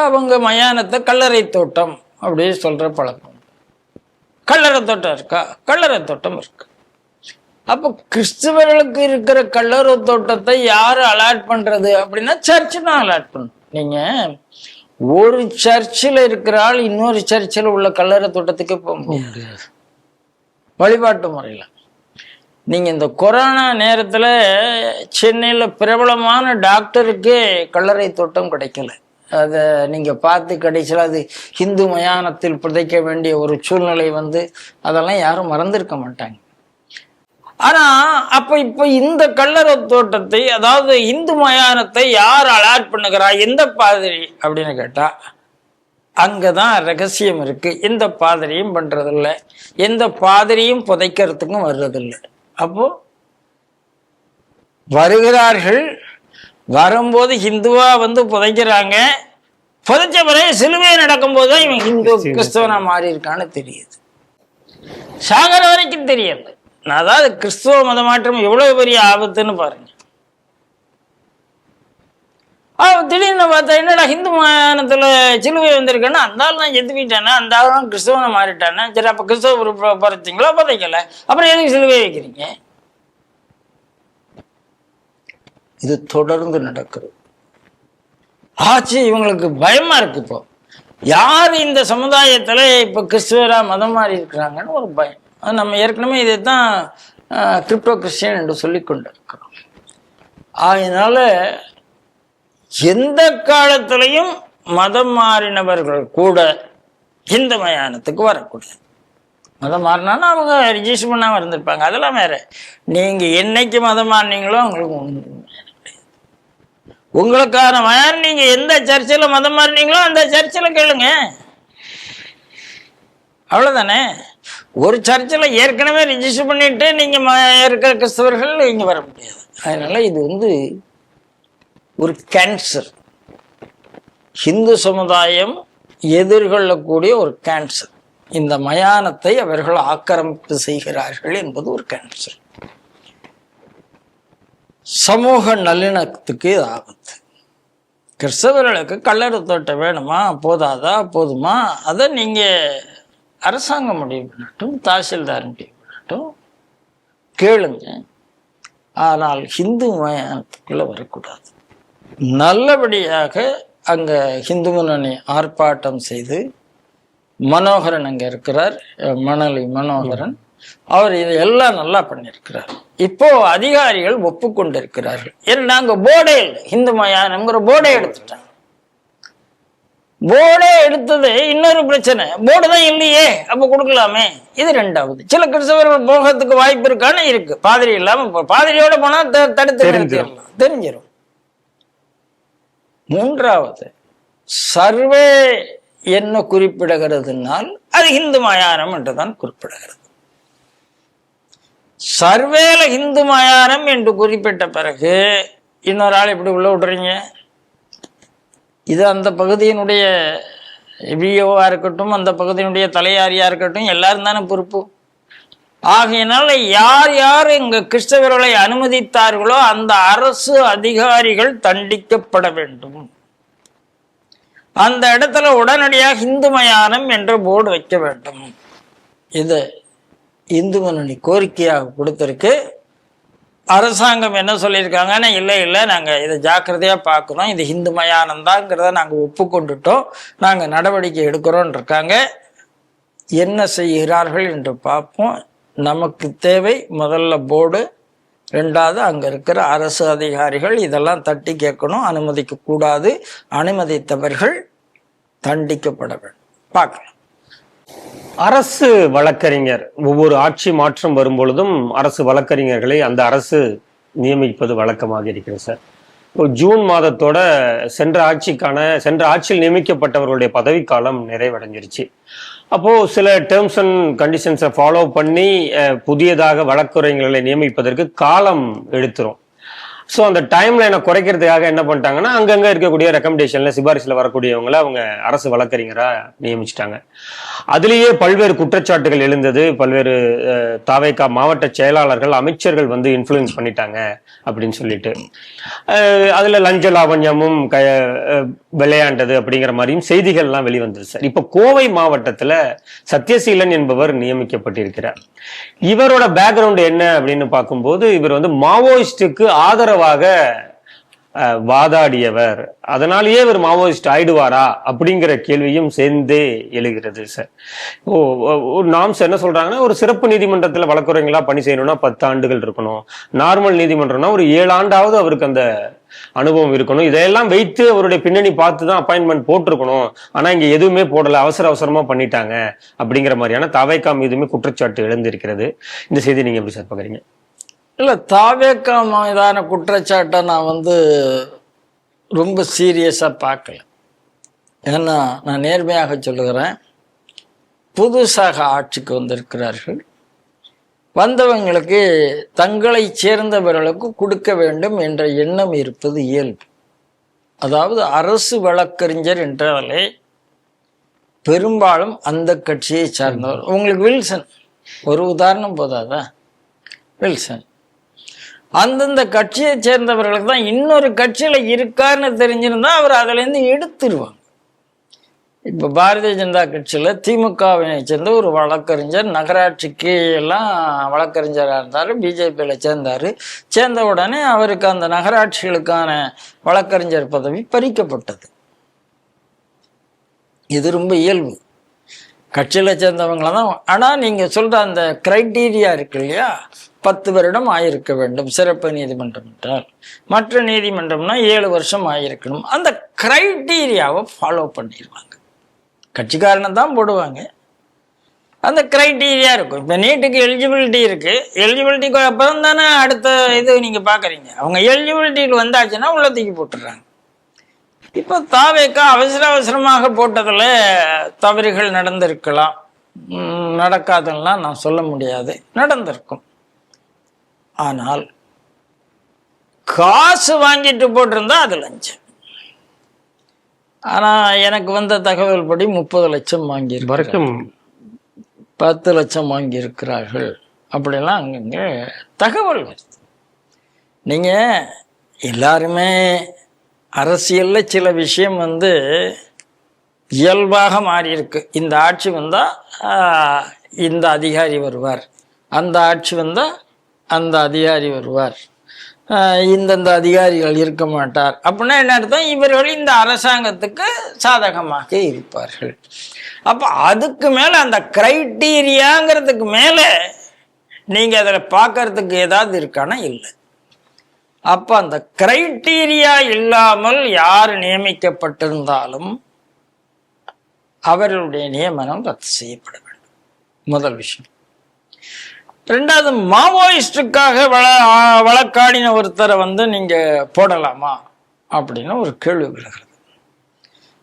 அவங்க மயானத்தை கல்லறை தோட்டம் அப்படின்னு சொல்ற பழக்கம். கல்லறை தோட்டம் இருக்கா? கல்லறை தோட்டம் இருக்கு. அப்போ கிறிஸ்தவர்களுக்கு இருக்கிற கல்லறை தோட்டத்தை யாரு அலாட் பண்றது அப்படின்னா சர்ச்சு தான் அலாட் பண்ணும். நீங்க ஒரு சர்ச்சில் இருக்கிற ஆள் இன்னொரு சர்ச்சில் உள்ள கல்லறை தோட்டத்துக்கு போக முடியாது வழிபாட்டு முறையில். நீங்க இந்த கொரோனா நேரத்துல சென்னையில பிரபலமான டாக்டருக்கு கல்லறை தோட்டம் கிடைக்கல. அதை நீங்க பார்த்து கடைசியில் அது ஹிந்து மயானத்தில் புதைக்க வேண்டிய ஒரு சூழ்நிலை வந்து அதெல்லாம் யாரும் மறந்திருக்க மாட்டாங்க. ஆனா இப்ப இந்த கல்லறை தோட்டத்தை, அதாவது இந்து மயானத்தை யார் அலாட் பண்ணுகிறா, எந்த பாதிரி அப்படின்னு கேட்டா அங்கதான் ரகசியம் இருக்கு. எந்த பாதிரியும் பண்றதில்லை, எந்த பாதிரியும் புதைக்கிறதுக்கும் வர்றதில்லை. அப்போ வருகிறார்கள், வரும்போது ஹிந்துவா வந்து புதைக்கிறாங்க, புதைச்ச பிறகு சிலுவை நடக்கும் போதுதான் இவன் ஹிந்து கிறிஸ்தவனா மாறி இருக்கான்னு தெரியுது. சாகர வரைக்கும் தெரியாது. அதாவது கிறிஸ்துவ மத மாற்றம் எவ்வளவு பெரிய ஆபத்துன்னு பாருங்க. திடீர்னு பார்த்தா என்னடா ஹிந்து மயானத்துல சிலுவை வந்திருக்கேன்னா அந்த ஆள் தான் எதுக்கிட்டானே, அந்த ஆள் தான் கிறிஸ்தவனை மாறிட்டானே. சரி, அப்ப கிறிஸ்தவ பறிச்சிங்களா? புதைக்கல, அப்புறம் எதுக்கு சிலுவை வைக்கிறீங்க? இது தொடர்ந்து நடக்குது. ஆச்சு, இவங்களுக்கு பயமா இருக்கு. இப்போ யாரு இந்த சமுதாயத்துல இப்ப கிறிஸ்துவரா மதம் மாறி இருக்கிறாங்கன்னு ஒரு பயம். நம்ம ஏற்கனவே இதைத்தான் கிரிப்டோ கிறிஸ்டியன் என்று சொல்லி கொண்டிருக்கிறோம். அதனால எந்த காலத்திலையும் மதம் மாறினவர்கள் கூட இந்த மயானத்துக்கு வரக்கூடாது. மதம் மாறினாலும் அவங்க ரிஜிஸ்டர் பண்ணாம இருந்திருப்பாங்க, அதெல்லாம் வேற. நீங்க என்னைக்கு மதம் மாறினீங்களோ உங்களுக்கு உங்களுக்கான மயானம், நீங்க எந்த சர்ச்சில் மதம் மாறினீங்களோ அந்த சர்ச்சில் கேளுங்க, அவ்வளவுதானே. ஒரு சர்ச்சில் ஏற்கனவே ரிஜிஸ்டர் பண்ணிட்டு நீங்க இருக்கிற கிறிஸ்தவர்கள் இங்க வர முடியாது. அதனால இது வந்து ஒரு கேன்சர், ஹிந்து சமுதாயம் எதிர்கொள்ளக்கூடிய ஒரு கேன்சர். இந்த மயானத்தை அவர்கள் ஆக்கிரமிப்பு செய்கிறார்கள் என்பது ஒரு கேன்சர். சமூக நல்லிணக்கத்துக்கு இது ஆபத்து. கிறிஸ்தவர்களுக்கு கல்லறை தோட்டம் வேணுமா, போதாதா, போதுமா, அதை நீங்க அரசாங்கம் முடிவு பண்ணட்டும், தாசில்தார் முடிவு பண்ணட்டும், கேளுங்க. ஆனால் ஹிந்து மயானத்துக்குள்ள வரக்கூடாது. நல்லபடியாக அங்க ஹிந்து முன்னணி ஆர்ப்பாட்டம் செய்து, மனோகரன் அங்க இருக்கிறார், மணலி மனோகரன், அவர் இதையெல்லாம் நல்லா பண்ணியிருக்கிறார். இப்போ அதிகாரிகள் ஒப்புக்கொண்டிருக்கிறார்கள். ஏன்னா அங்க போர்டே இல்லை, ஹிந்து மயானம்ங்கிற போர்டே எடுத்துட்டாங்க. போர்டே எடுத்தது இன்னொரு பிரச்சனை, போர்டு தான் இல்லையே, அப்ப கொடுக்கலாமே. இது ரெண்டாவது. சில கிறிஸ்தவர்கள் போகிறதுக்கு வாய்ப்பு இருக்கான்னு இருக்கு, பாதிரி இல்லாம. பாதிரியோட போனா தடுத்து தெரிஞ்சிடும். மூன்றாவது, சர்வே என்ன குறிப்பிடுகிறதுனால் அது ஹிந்து மயானம் என்றுதான் குறிப்பிடுகிறது. சர்வேல ஹிந்து மயானம் என்று குறிப்பிட்ட பிறகு இன்னொரு ஆள் எப்படி உள்ள விடுறீங்க? இது அந்த பகுதியினுடைய விஓவா இருக்கட்டும், அந்த பகுதியினுடைய தலையாரியா இருக்கட்டும், எல்லாரும் தானே பொறுப்பு. ஆகையினால யார் யார் இங்க கிறிஸ்தவர்களை அனுமதித்தார்களோ அந்த அரசு அதிகாரிகள் தண்டிக்கப்பட வேண்டும். அந்த இடத்துல உடனடியாக இந்து மயானம் என்ற போர்டு வைக்க வேண்டும். இது இந்து முன்னணி கோரிக்கையாக கொடுத்திருக்கு. அரசாங்கம் என்ன சொல்லியிருக்காங்கன்னா, இல்லை நாங்கள் இதை ஜாக்கிரதையாக பார்க்குறோம், இது ஹிந்து மயானம் தாங்கிறத நாங்கள் ஒப்புக்கொண்டுட்டோம், நாங்கள் நடவடிக்கை எடுக்கிறோன்னு இருக்காங்க. என்ன செய்கிறார்கள் என்று பார்ப்போம். நமக்கு தேவை முதல்ல போர்டு, ரெண்டாவது அங்கே இருக்கிற அரசு அதிகாரிகள் இதெல்லாம் தட்டி கேட்கணும், அனுமதிக்க கூடாது, அனுமதித்தவர்கள் தண்டிக்கப்பட வேண்டும். பார்க்கலாம். அரசு வழக்கறிஞர் ஒவ்வொரு ஆட்சி மாற்றம் வரும் பொழுதும் அரசு வழக்கறிஞர்களை அந்த அரசு நியமிப்பது வழக்கமாக இருக்கிறது சார். இப்போ ஜூன் மாதத்தோட சென்ற ஆட்சியில் நியமிக்கப்பட்டவர்களுடைய பதவிக்காலம் நிறைவடைஞ்சிருச்சு. அப்போது சில டேர்ம்ஸ் அண்ட் கண்டிஷன்ஸை ஃபாலோ பண்ணி புதியதாக வழக்குரைஞர்களை நியமிப்பதற்கு காலம் எடுத்துரும். ஸோ அந்த டைம் லைனை குறைக்கிறதுக்காக என்ன பண்ணிட்டாங்கன்னா, அங்கங்கே இருக்கக்கூடிய ரெக்கமெண்டேஷனில் சிபாரிசில் வரக்கூடியவங்களை அவங்க அரசு வழக்கறிஞராக நியமிச்சிட்டாங்க. அதுலேயே பல்வேறு குற்றச்சாட்டுகள் எழுந்தது. பல்வேறு தாவேகா மாவட்ட செயலாளர்கள், அமைச்சர்கள் வந்து இன்ஃப்ளூயன்ஸ் பண்ணிட்டாங்க அப்படின்னு சொல்லிட்டு, அதில் லஞ்ச லாவண்யமும் விளையாண்டது அப்படிங்கிற மாதிரியும் செய்திகள்லாம் வெளிவந்தது சார். இப்போ கோவை மாவட்டத்தில் சத்யசீலன் என்பவர் நியமிக்கப்பட்டிருக்கிறார். இவரோட பேக்ரவுண்ட் என்ன அப்படின்னு பார்க்கும்போது, இவர் வந்து மாவோயிஸ்டுக்கு ஆதரவாக வாதாடியவர். அதனாலேயே இவர் மாவோயிஸ்ட் ஆயிடுவாரா அப்படிங்கிற கேள்வியும் சேர்ந்தே எழுகிறது சார். நாம்ஸ் என்ன சொல்றாங்கன்னா, ஒரு சிறப்பு நீதிமன்றத்தில் வழக்குரைஞர்களா பணி செய்யணும்னா 10 ஆண்டுகள் இருக்கணும். நார்மல் நீதிமன்றம்னா ஒரு 7 ஆண்டாவது அவருக்கு அந்த அனுபவம் இருக்கணும். இதையெல்லாம் வைத்து அவருடைய பின்னணி பார்த்து தான் அப்பாயின்மெண்ட் போட்டிருக்கணும். ஆனா இங்க எதுவுமே போடல, அவசரமா பண்ணிட்டாங்க அப்படிங்கிற மாதிரியான தாவேகா மீதுமே குற்றச்சாட்டு எழுந்திருக்கிறது. இந்த செய்தி நீங்க எப்படி சார் பாக்குறீங்க? இல்லை, தாவேகா மீதான குற்றச்சாட்டை நான் வந்து ரொம்ப சீரியஸாக பார்க்கல. ஏன்னா நான் நேர்மையாக சொல்லுகிறேன், புதுசாக ஆட்சிக்கு வந்திருக்கிறார்கள். வந்தவங்களுக்கு தங்களை சேர்ந்தவர்களுக்கு கொடுக்க வேண்டும் என்ற எண்ணம் இருப்பது இயல்பு. அதாவது அரசு வழக்கறிஞர் என்றாலே பெரும்பாலும் அந்த கட்சியை சார்ந்தவர். உங்களுக்கு வில்சன் ஒரு உதாரணம் போதாதா? வில்சன் அந்தந்த கட்சியை சேர்ந்தவர்களுக்கு தான். இன்னொரு கட்சியில இருக்காருன்னு தெரிஞ்சிருந்தா அவர் அதுலேருந்து எடுத்துருவாங்க. இப்போ பாரதிய ஜனதா கட்சியில் திமுகவினை சேர்ந்த ஒரு வழக்கறிஞர் நகராட்சிக்கு எல்லாம் வழக்கறிஞராக இருந்தார், பிஜேபியில் சேர்ந்த உடனே அவருக்கு அந்த நகராட்சிகளுக்கான வழக்கறிஞர் பதவி பறிக்கப்பட்டது. இது ரொம்ப இயல்பு, கட்சியில் சேர்ந்தவங்கள தான். ஆனால் நீங்கள் சொல்கிற அந்த கிரைட்டீரியா இருக்கு இல்லையா, 10 வருடம் ஆயிருக்க வேண்டும் சிறப்பு நீதிமன்றம் என்றால், மற்ற நீதிமன்றம்னா 7 வருஷம் ஆயிருக்கணும். அந்த கிரைட்டீரியாவை ஃபாலோ பண்ணிடுவாங்க. கட்சிக்காரனை தான் போடுவாங்க, அந்த கிரைட்டீரியா இருக்கும். இப்போ நீட்டுக்கு எலிஜிபிலிட்டி இருக்கு, எலிஜிபிலிட்டிக்கு அப்புறம் தானே அடுத்த இது நீங்கள் பார்க்குறீங்க. அவங்க எலிஜிபிலிட்டியில் வந்தாச்சுன்னா உள்ள தூக்கி போட்டுடுறாங்க. இப்போ தாவேகா அவசரமாக போட்டதில் தவறுகள் நடந்திருக்கலாம், நடக்காதுன்னா நான் சொல்ல முடியாது, நடந்திருக்கும். ஆனால் காசு வாங்கிட்டு போட்டிருந்தா அது லஞ்சம். ஆனால் எனக்கு வந்த தகவல் படி 30 லட்சம் வாங்கியிருக்க, 10 லட்சம் வாங்கியிருக்கிறார்கள் அப்படிலாம் அங்கங்கே தகவல் வருது. நீங்கள் எல்லாருமே அரசியலில் சில விஷயம் வந்து இயல்பாக மாறி இருக்கு. இந்த ஆட்சி வந்தால் இந்த அதிகாரி வருவார், அந்த ஆட்சி வந்தால் அந்த அதிகாரி வருவார், இந்தந்த அதிகாரிகள் இருக்க மாட்டார். அப்படின்னா என்ன அர்த்தம்? இவர்கள் இந்த அரசாங்கத்துக்கு சாதகமாக இருப்பார்கள். அப்போ அதுக்கு மேலே அந்த கிரைட்டீரியாங்கிறதுக்கு மேலே நீங்கள் அதில் பார்க்கறதுக்கு ஏதாவது இருக்கானா? இல்லை. அப்போ அந்த கிரைட்டீரியா இல்லாமல் யார் நியமிக்கப்பட்டிருந்தாலும் அவர்களுடைய நியமனம் ரத்து செய்யப்பட வேண்டும், முதல் விஷயம். ரெண்டாவது, மாவோயிஸ்டுக்காக வழக்காடின ஒருத்தரை வந்து நீங்க போடலாமா அப்படின்னு ஒரு கேள்வி விழுகிறது.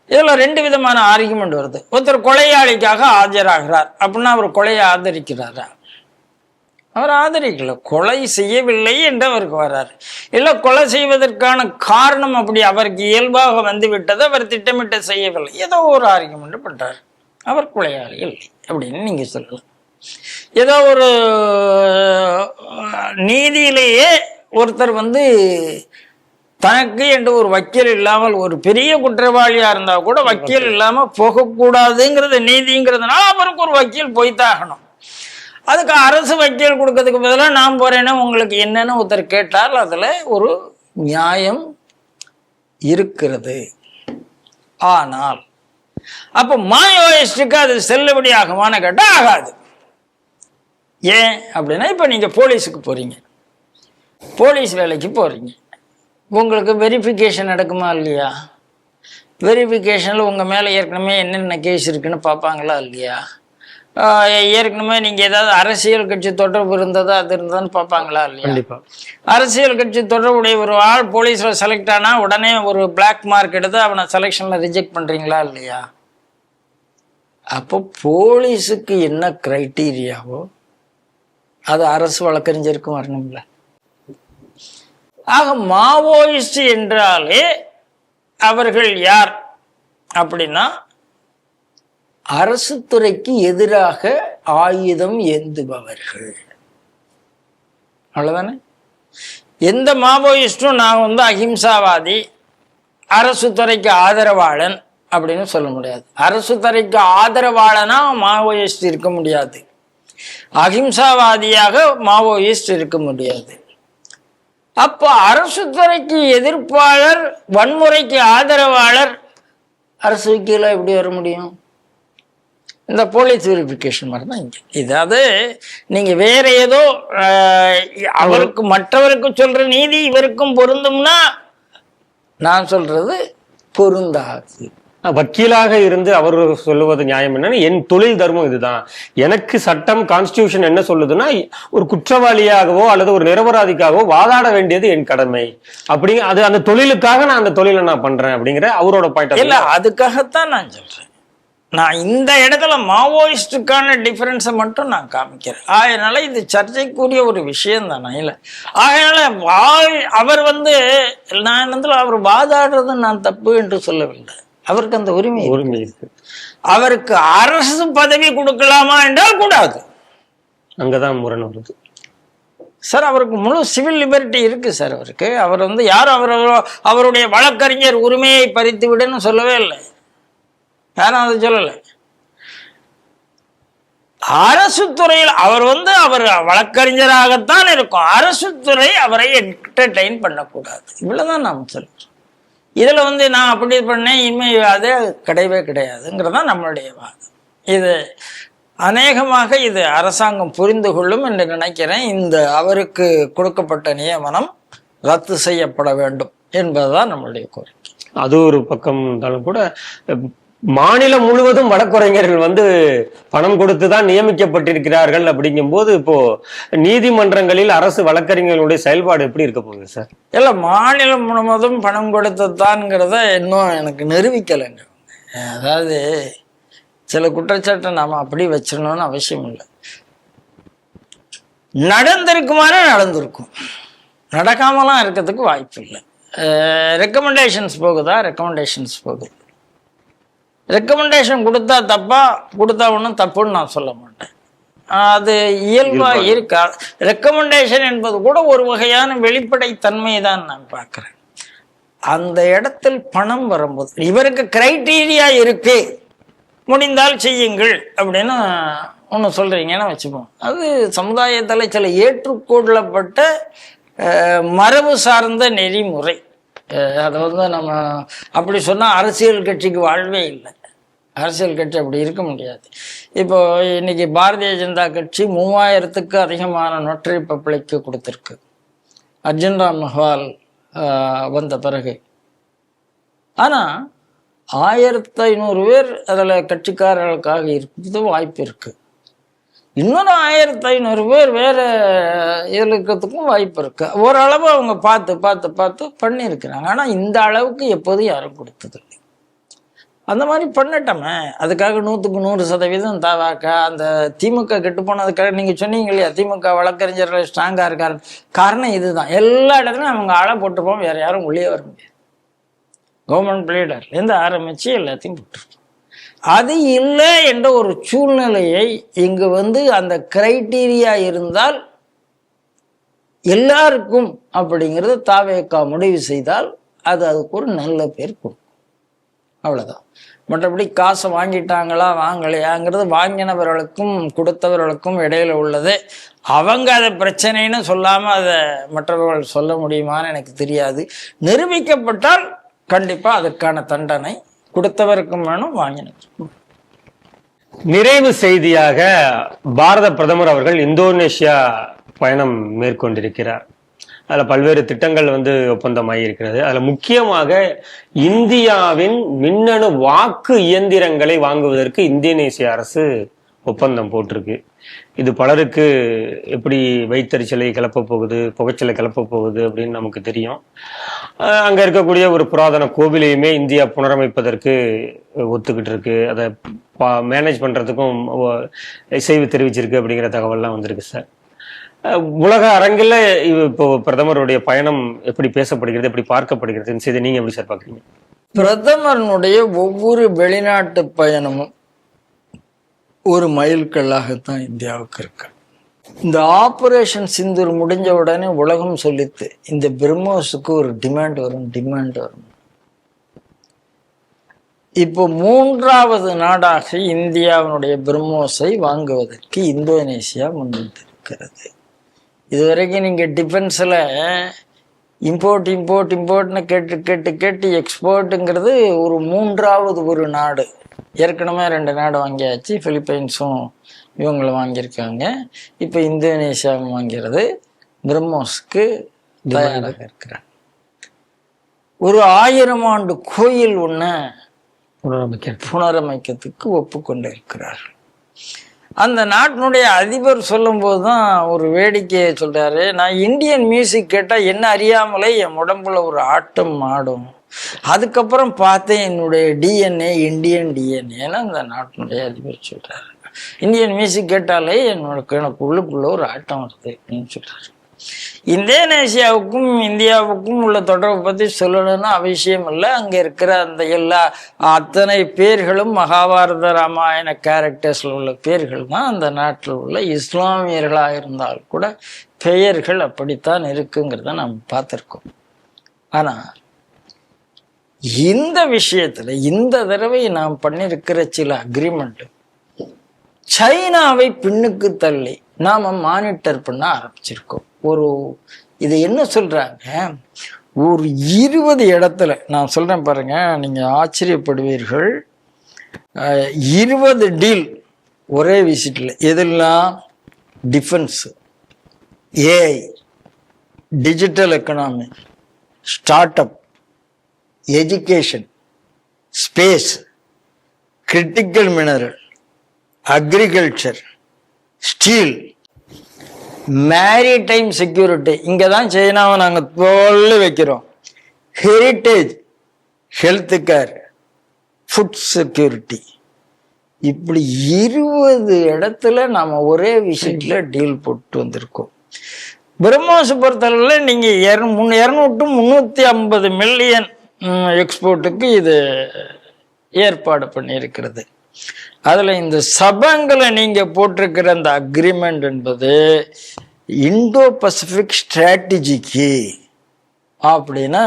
இதுல 2 விதமான ஆர்குமெண்ட் வருது. ஒருத்தர் கொலையாளிக்காக ஆஜராகிறார் அப்படின்னா அவர் கொலையை ஆதரிக்கிறாரா? அவர் ஆதரிக்கல, கொலை செய்யவில்லை என்று அவருக்கு வர்றாரு. இல்லை, கொலை செய்வதற்கான காரணம் அப்படி அவருக்கு இயல்பாக வந்து விட்டது, அவர் திட்டமிட்டு செய்யவில்லை, ஏதோ ஒரு ஆர்குமெண்ட் பண்றாரு, அவர் கொலையாளி இல்லை அப்படின்னு நீங்க சொல்லலாம். ஏதோ ஒரு நீதியிலேயே ஒருத்தர் வந்து தனக்கு என்று ஒரு வக்கீல் இல்லாமல், ஒரு பெரிய குற்றவாளியா இருந்தா கூட வக்கீல் இல்லாம போகக்கூடாதுங்கிறது நீதிங்கிறதுனால அவருக்கு ஒரு வக்கீல் போய்த்தாகணும். அதுக்கு அரசு வக்கீல் கொடுக்கறதுக்கு பதிலாக நான் போறேன்னா உங்களுக்கு என்னன்னு ஒருத்தர் கேட்டால் அதுல ஒரு நியாயம் இருக்கிறது. ஆனால் அப்ப மாயோயிஸ்டுக்கு அது செல்லுபடி ஆகுமான்னு கேட்டா ஆகாது. ஏன் அப்படின்னா, இப்போ நீங்கள் போலீஸுக்கு போகிறீங்க, போலீஸ் வேலைக்கு போகிறீங்க, உங்களுக்கு வெரிஃபிகேஷன் நடக்குமா இல்லையா? வெரிஃபிகேஷனில் உங்கள் மேலே ஏற்கனவே என்னென்ன கேஸ் இருக்குன்னு பார்ப்பாங்களா இல்லையா? ஏற்கனவே நீங்கள் ஏதாவது அரசியல் கட்சி தொடர்பு இருந்ததா அது இருந்ததான்னு பார்ப்பாங்களா இல்லையா? கண்டிப்பாக. அரசியல் கட்சி தொடர்புடைய ஒரு ஆள் போலீஸில் செலக்ட் ஆனால் உடனே ஒரு பிளாக் மார்க் எடுத்து அவனை செலெக்ஷனில் ரிஜெக்ட் பண்ணுறீங்களா இல்லையா? அப்போ போலீஸுக்கு என்ன கிரைட்டீரியாவோ அது அரசு வழக்கறிஞருக்கும் வரணும்ல. ஆக மாவோயிஸ்ட் என்றாலே அவர்கள் யார் அப்படின்னா அரசு துறைக்கு எதிராக ஆயுதம் ஏந்துபவர்கள். அவ்வளவுதானே. எந்த மாவோயிஸ்டும் நான் அகிம்சாவாதி, அரசு துறைக்கு ஆதரவாளன் அப்படின்னு சொல்ல முடியாது. அரசு துறைக்கு ஆதரவாளனா மாவோயிஸ்ட் இருக்க முடியாது, அகிம்சாவாதியாக மாவோயிஸ்ட் இருக்க முடியாது. அப்போ அரசு துறைக்கு எதிர்ப்பாளர், வன்முறைக்கு ஆதரவாளர் அரசு கீழே எப்படி வர முடியும்? இந்த போலீஸ் வெரிஃபிகேஷன் மாதிரி தான் இங்கே. இதாவது நீங்க வேற ஏதோ அவருக்கு மற்றவருக்கு சொல்ற நீதி இவருக்கும் பொருந்தும்னா நான் சொல்றது பொருந்தாது. வக்கீலாக இருந்து அவர் சொல்லுவது நியாயம் என்னன்னா, என் தொழில் தர்மம் இதுதான், எனக்கு சட்டம் கான்ஸ்டிடியூஷன் என்ன சொல்லுதுன்னா ஒரு குற்றவாளியாகவோ அல்லது ஒரு நிரபராதிக்காகவோ வாதாட வேண்டியது என் கடமை. அப்படி அது அந்த தொழிலுக்காக நான் அந்த தொழிலை நான் பண்றேன் அப்படிங்கிற அவரோட பாயிண்ட். இல்ல, அதுக்காகத்தான் நான் சொல்றேன். நான் இந்த இடத்துல மாவோயிஸ்டுக்கான டிஃபரன்ஸை மட்டும் நான் காமிக்கிறேன். அதனால இது சர்ச்சைக்குரிய ஒரு விஷயம் தானே. இல்லை, அதனால அவர் நான் அவர் வாதாடுறது நான் தப்பு என்று சொல்லவில்லை. அவருக்கு அந்த உரிமை இருக்கு. அவருக்கு அரசு பதவி கொடுக்கலாமா என்றால் கூடாது. அங்கதான் முரண் வருது சார். அவருக்கு முழு சிவில் லிபர்ட்டி இருக்கு சார். அவர் யாரும் அவருடைய வழக்கறிஞர் உரிமையை பறித்து விடுன்னு சொல்லவே இல்லை, யாரும் அதை சொல்லலை. அரசு துறையில் அவர் அவர் வழக்கறிஞராகத்தான் இருக்கும், அரசு துறை அவரை என்டர்டெயின் பண்ணக்கூடாது. இவ்வளவுதான் நாம் சொல்றோம். இதுல நான் அப்படி பண்ணேன் இனிமே அதே கிடையவே கிடையாதுங்கிறதான் நம்மளுடைய வாதம். இது அநேகமாக இது அரசாங்கம் புரிந்து கொள்ளும் என்று நினைக்கிறேன். இந்த அவருக்கு கொடுக்கப்பட்ட நியமனம் ரத்து செய்யப்பட வேண்டும் என்பதுதான் நம்மளுடைய கோரிக்கை. அது ஒரு பக்கம் இருந்தாலும் கூட மாநிலம் முழுவதும் வழக்கறிஞர்கள் பணம் கொடுத்துதான் நியமிக்கப்பட்டிருக்கிறார்கள். அப்படிங்கும் போது இப்போ நீதிமன்றங்களில் அரசு வழக்கறிஞர்களுடைய செயல்பாடு எப்படி இருக்க போகுது சார்? இல்ல, மாநிலம் முழுவதும் பணம் கொடுத்ததான்ங்கிறத இன்னும் எனக்கு நிரூபிக்கலைங்க. அதாவது சில குற்றச்சாட்டை நாம அப்படி வச்சிடணும்னு அவசியம் இல்லை. நடந்திருக்குமாறு நடந்திருக்கும், நடக்காமலாம் இருக்கிறதுக்கு வாய்ப்பு இல்லை. ரெக்கமெண்டேஷன்ஸ் போகுதா? ரெக்கமெண்டேஷன்ஸ் போகுது. ரெக்கமெண்டேஷன் கொடுத்தா தப்பா, கொடுத்தா ஒன்றும் தப்புன்னு நான் சொல்ல மாட்டேன். அது இயல்பா இருக்கா? ரெக்கமெண்டேஷன் என்பது கூட ஒரு வகையான வெளிப்படைத்தன்மை தான் நான் பார்க்கிறேன். அந்த இடத்தில் பணம் வரும்போது இவருக்கு கிரைட்டீரியா இருக்கு, முடிந்தால் செய்யுங்கள் அப்படின்னு ஒன்று சொல்றீங்கன்னு வச்சுப்போம். அது சமுதாயத்தில் சில ஏற்றுக்கொள்ளப்பட்ட மரபு சார்ந்த நெறிமுறை. அதை நம்ம அப்படி சொன்னால் அரசியல் கட்சிக்கு வாழ்வே இல்லை. அரசியல் கட்சி அப்படி இருக்க முடியாது. இப்போ இன்னைக்கு பாரதிய ஜனதா கட்சி 3000க்கு அதிகமான நொட்டரி பப்ளிக்கு கொடுத்துருக்கு அர்ஜுன் ராம் மெஹ்வால் வந்த பிறகு. ஆனால் 1500 பேர் அதில் கட்சிக்காரர்களுக்காக இருப்பது வாய்ப்பு இருக்கு. இன்னொரு 1500 பேர் வேற இருக்கிறதுக்கும் வாய்ப்பு இருக்கு. ஓரளவு அவங்க பார்த்து பார்த்து பார்த்து பண்ணியிருக்கிறாங்க. ஆனால் இந்த அளவுக்கு எப்போதும் யாரும் கொடுத்தது இல்லை. அந்த மாதிரி பண்ணட்டோமே. அதுக்காக 100க்கு 100% தாவாக்க அந்த திமுக கெட்டு போனதுக்காக நீங்கள் சொன்னீங்க இல்லையா, திமுக வழக்கறிஞர்கள் ஸ்ட்ராங்காக இருக்காரு. காரணம் இதுதான். எல்லா இடத்துலையும் அவங்க ஆளை போட்டுப்போம், வேற யாரும் உள்ளே வர முடியாது. கவர்மெண்ட் பிளேடர்லேருந்து ஆரம்பித்து எல்லாத்தையும் போட்டுருக்கோம். அது இல்லை என்ற ஒரு சூழ்நிலையை இங்கு அந்த கிரைட்டீரியா இருந்தால் எல்லாருக்கும் அப்படிங்கிறது தாவேக்கா முடிவு செய்தால் அதுக்கு ஒரு நல்ல பேர் கொடுக்கும். அவ்வளோதான். மற்றபடி காசை வாங்கிட்டாங்களா வாங்கலையாங்கிறது வாங்கினவர்களுக்கும் கொடுத்தவர்களுக்கும் இடையில உள்ளது. அவங்க அதை பிரச்சனைன்னு சொல்லாமல் அதை மற்றவர்கள் சொல்ல முடியுமான்னு எனக்கு தெரியாது. நிரூபிக்கப்பட்டால் கண்டிப்பாக அதற்கான தண்டனை கொடுத்தவருக்கும் வேணும், வாங்கினவருக்கும். நிறைவு செய்தியாக பாரத பிரதமர் அவர்கள் இந்தோனேஷியா பயணம் மேற்கொண்டிருக்கிறார். அதில் பல்வேறு திட்டங்கள் ஒப்பந்தமாகி இருக்கிறது. அதில் முக்கியமாக இந்தியாவின் மின்னணு வாக்கு இயந்திரங்களை வாங்குவதற்கு இந்தோனேசிய அரசு ஒப்பந்தம் போட்டிருக்கு. இது பலருக்கு எப்படி வயிற்றறிச்சலை கிளப்ப போகுது, புகைச்சலை கிளப்ப போகுது அப்படின்னு நமக்கு தெரியும். அங்க இருக்கக்கூடிய ஒரு புராதன கோவிலையுமே இந்தியா புனரமைப்பதற்கு ஒத்துக்கிட்டு இருக்கு. அதை மேனேஜ் பண்றதுக்கும் இசைவு தெரிவிச்சிருக்கு அப்படிங்கிற தகவல்லாம் வந்திருக்கு சார். உலக அரங்கில் இப்போ பிரதமருடைய பயணம் எப்படி பேசப்படுகிறது, எப்படி பார்க்கப்படுகிறது செய்தி நீங்க எப்படி சார் பாக்குறீங்க? பிரதமருடைய ஒவ்வொரு வெளிநாட்டு பயணமும் ஒரு மைல்கல்லாகத்தான் இந்தியாவுக்கு இருக்கு. இந்த ஆபரேஷன் சிந்தூர் முடிஞ்ச உடனே உலகம் சொல்லித்து இந்த பிரம்மோஸுக்கு ஒரு டிமாண்ட் வரும். இப்போ 3வது நாடாக இந்தியாவினுடைய பிரம்மோஸை வாங்குவதற்கு இந்தோனேசியா முன்வந்திருக்கிறது. இதுவரைக்கும் நீங்க டிஃபென்ஸ்ல இம்போர்ட்னு கேட்டு எக்ஸ்போர்ட்டுங்கிறது ஒரு 3வது ஒரு நாடு. ஏற்கனவே 2 நாடு வாங்கியாச்சு. பிலிப்பைன்ஸும் இவங்களும் வாங்கியிருக்காங்க. இப்போ இந்தோனேஷியாவும் வாங்கிறது. பிரம்மோஸ்க்கு தயாராக இருக்கிறாங்க. ஒரு 1000 ஆண்டு கோயில் ஒன்று புனரமைக்கிறதுக்கு ஒப்புக்கொண்டு இருக்கிறார்கள். அந்த நாட்டினுடைய அதிபர் சொல்லும் போதுதான் ஒரு வேடிக்கையை சொல்றாரு. நான் இந்தியன் மியூசிக் கேட்டா என்ன அறியாமலே என் உடம்புல ஒரு ஆட்டம் ஆடும். அதுக்கப்புறம் பார்த்தேன் என்னுடைய டிஎன்ஏ இந்தியன் டிஎன்ஏன்னு அந்த நாட்டினுடைய அதிபர் சொல்றாரு. இந்தியன் மியூசிக் கேட்டாலே எனக்கு உள்ளுக்குள்ள ஒரு ஆட்டம் வருது அப்படின்னு சொல்றாரு. இந்தோனேசியாவுக்கும் இந்தியாவுக்கும் உள்ள தொடர்பை பற்றி சொல்லணும்னு அவசியம் இல்லை. அங்கே இருக்கிற அந்த அத்தனை பேர்களும் மகாபாரத ராமாயண கேரக்டர்ஸ்ல உள்ள பேர்கள் தான் அந்த நாட்டில் உள்ள இஸ்லாமியர்களாக இருந்தால் கூட பெயர்கள் அப்படித்தான் இருக்குங்கிறத நாம் பார்த்துருக்கோம். ஆனால் இந்த விஷயத்துல இந்த தடவை நாம் பண்ணிருக்கிற சில அக்ரிமெண்ட் சைனாவை பின்னுக்கு தள்ளி நாம மானிட்டர் பண்ண ஆரம்பிச்சிருக்கோம். இது என்ன சொல்றாங்க, ஒரு 20 இடத்துல நான் சொல்றேன் பாருங்க, நீங்க ஆச்சரியப்படுவீர்கள். 20 டீல் ஒரே விசிட்ல. எதெல்லாம்? Defence, AI, digital economy, start up, education, space, critical mineral, agriculture, steel, maritime security. இங்கே தான் சைனாவை நாங்கள் தோல்ல வைக்கிறோம். Heritage, health care, food security. இப்படி 20 இடத்துல நாம ஒரே விஷயத்துல டீல் போட்டு வந்திருக்கோம். பிரம்மோஸ் பொறுத்தளவில் நீங்க 200-350 மில்லியன் எக்ஸ்போர்ட்டுக்கு இது ஏற்பாடு பண்ணியிருக்கிறது. அதுல இந்த சபங்களை நீங்க போட்டிருக்கிற அந்த அக்ரிமெண்ட் என்பது இந்தோ பசிபிக் ஸ்ட்ராட்டஜிக்கு அப்படின்னு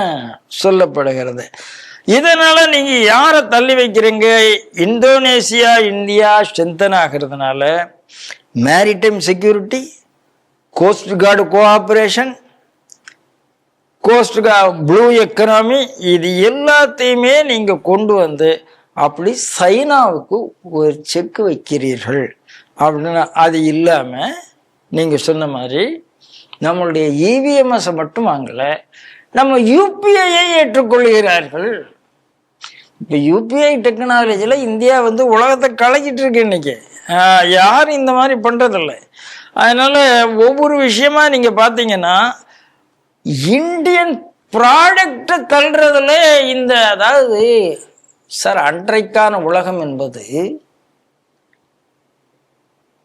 சொல்லப்படுகிறது. இதனால நீங்க யாரை தள்ளி வைக்கிறீங்க? இந்தோனேசியா இந்தியா ஸ்ட்ரென்தன் ஆகிறதுனால maritime security, coast guard cooperation, coast blue economy, இது எல்லாத்தையுமே நீங்க கொண்டு வந்து அப்படி சைனாவுக்கு ஒரு செக் வைக்கிறீர்கள் அப்படின்னு. அது இல்லாம நீங்க சொன்ன மாதிரி நம்மளுடைய இவிஎம்எஸ் மட்டும் வாங்கல, நம்ம யூபிஐயை ஏற்றுக்கொள்கிறார்கள். இப்ப யூபிஐ டெக்னாலஜில இந்தியா உலகத்தை கலக்கிட்டு இருக்கு இன்னைக்கு. யாரும் இந்த மாதிரி பண்றதில்லை. அதனால ஒவ்வொரு விஷயமா நீங்க பாத்தீங்கன்னா இந்தியன் ப்ராடக்டை தள்ளுறதுல அதாவது சார், அன்றைக்கான உலகம் என்பது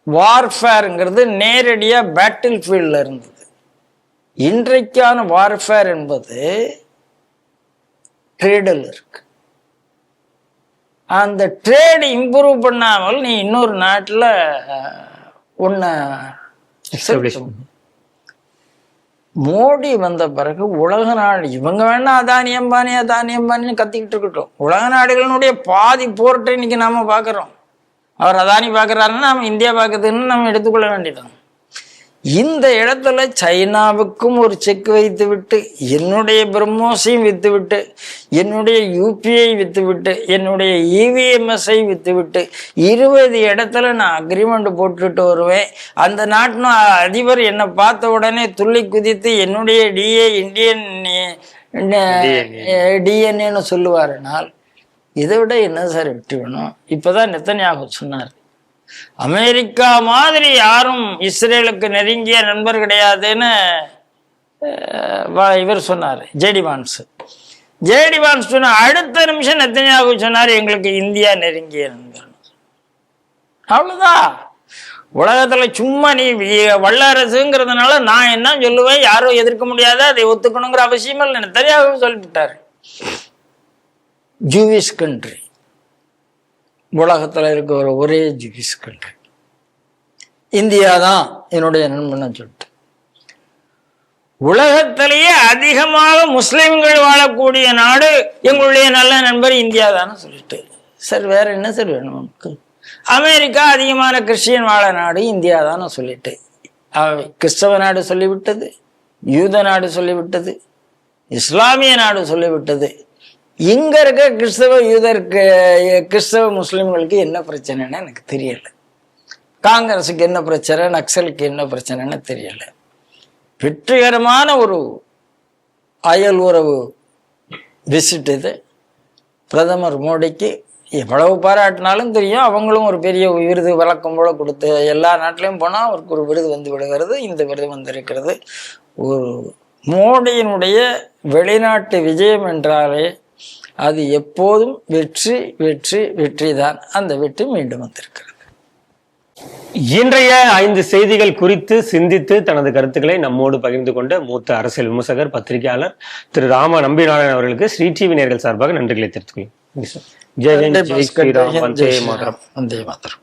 வார்ஃபேருங்கிறது நேரடியா பேட்டில் ஃபீல்ட்ல இருந்தது. இன்றைக்கான வார்ஃபேர் என்பது ட்ரேடில் இருக்கு. அந்த ட்ரேட் இம்ப்ரூவ் பண்ணாமல் நீ இன்னொரு நாட்டில் மோடி வந்த பிறகு உலக நாடு இவங்க வேணா அதானி அம்பானின்னு கத்திக்கிட்டு இருக்கட்டும். உலக நாடுகளினுடைய பாதி போர்ட்டை இன்னைக்கு நாம பாக்குறோம். அவர் அதானி பாக்குறாருன்னா நம்ம இந்தியா பாக்குறதுன்னு நம்ம எடுத்துக்கொள்ள வேண்டியதான். இந்த இடத்துல சைனாவுக்கும் ஒரு செக் வைத்து விட்டு, என்னுடைய பிரம்மோஸையும் வித்து விட்டு, என்னுடைய யூபிஐ வித்து விட்டு, என்னுடைய இவிஎம்எஸ்ஐ வித்து விட்டு 20 இடத்துல நான் அக்ரிமெண்ட் போட்டுட்டு வருவேன். அந்த நாட்டின் அதிபர் என்னை பார்த்த உடனே துள்ளி குதித்து என்னுடைய இந்தியன் டிஎன்ஏன்னு சொல்லுவாருனால் இதை விட என்ன சார் வெற்றி வேணும்? இப்பதான் நெத்தன்யாகு சொன்னார், அமெரிக்கா மாதிரி யாரும் இஸ்ரேலுக்கு நெருங்கிய நண்பர் கிடையாதுன்னு இவர் சொன்னார், ஜேடி வான்ஸ். ஜேடி வான்ஸ் சொன்ன அடுத்த நிமிஷம் நெத்தன்யாகு சொன்னார், எங்களுக்கு இந்தியா நெருங்கிய நண்பர். அவ்வளவுதான். உலகத்துல சும்மா நீ வல்லரசுங்கிறதுனால நான் என்ன சொல்லுவேன், யாரும் எதிர்க்க முடியாத, அதை ஒத்துக்கணுங்கிற அவசியம் இல்லை. நெத்தன்யாகு சொல்லிவிட்டாரு. ஜூவிஷ் கண்ட்ரி, உலகத்துல இருக்கிற ஒரே ஜூவிஷ் கண்ட்ரி இந்தியா தான் என்னுடைய நண்பன் சொல்லிட்டு. உலகத்திலேயே அதிகமாக முஸ்லிம்கள் வாழக்கூடிய நாடு எங்களுடைய நல்ல நண்பர் இந்தியா தானே சொல்லிட்டு. சார் வேற என்ன சார் வேணும் நமக்கு? அமெரிக்கா அதிகமான கிறிஸ்டியன் வாழ நாடு இந்தியா தானே சொல்லிட்டு. கிறிஸ்தவ நாடு சொல்லிவிட்டது, யூத நாடு சொல்லிவிட்டது, இஸ்லாமிய நாடு சொல்லிவிட்டது. இங்க இருக்க கிறிஸ்தவ முஸ்லிம்களுக்கு என்ன பிரச்சனைன்னு எனக்கு தெரியல. காங்கிரஸுக்கு என்ன பிரச்சனை, நக்சலுக்கு என்ன பிரச்சனைன்னு தெரியல. வெற்றிகரமான ஒரு அயல் உறவு விசிட் இது. பிரதமர் மோடிக்கு எவ்வளவு பாராட்டினாலும் தெரியும், அவங்களும் ஒரு பெரிய விருது வழக்கம் போல கொடுத்து எல்லா நாட்டிலையும் போனால் அவருக்கு ஒரு விருது வந்து விடுகிறது. இந்த விருது வந்திருக்கிறது. ஒரு மோடியினுடைய வெளிநாட்டு விஜயம் என்றாலே அது எப்போதும் வெற்றி வெற்றி வெற்றி தான். அந்த வெற்றி மீண்டும் வந்திருக்கிறது. இன்றைய 5 செய்திகள் குறித்து சிந்தித்து தனது கருத்துக்களை நம்மோடு பகிர்ந்து கொண்ட மூத்த அரசியல் விமர்சகர், பத்திரிகையாளர் திரு ராம நம்பிநாராயணன் அவர்களுக்கு ஸ்ரீ டிவி நேயர்கள் சார்பாக நன்றிகளை தெரிவித்துக் கொள்கிறேன். ஜெய் ஹிந்த், ஜெய் ஸ்ரீராம், வந்தே மாதரம். வந்தே மாதரம்.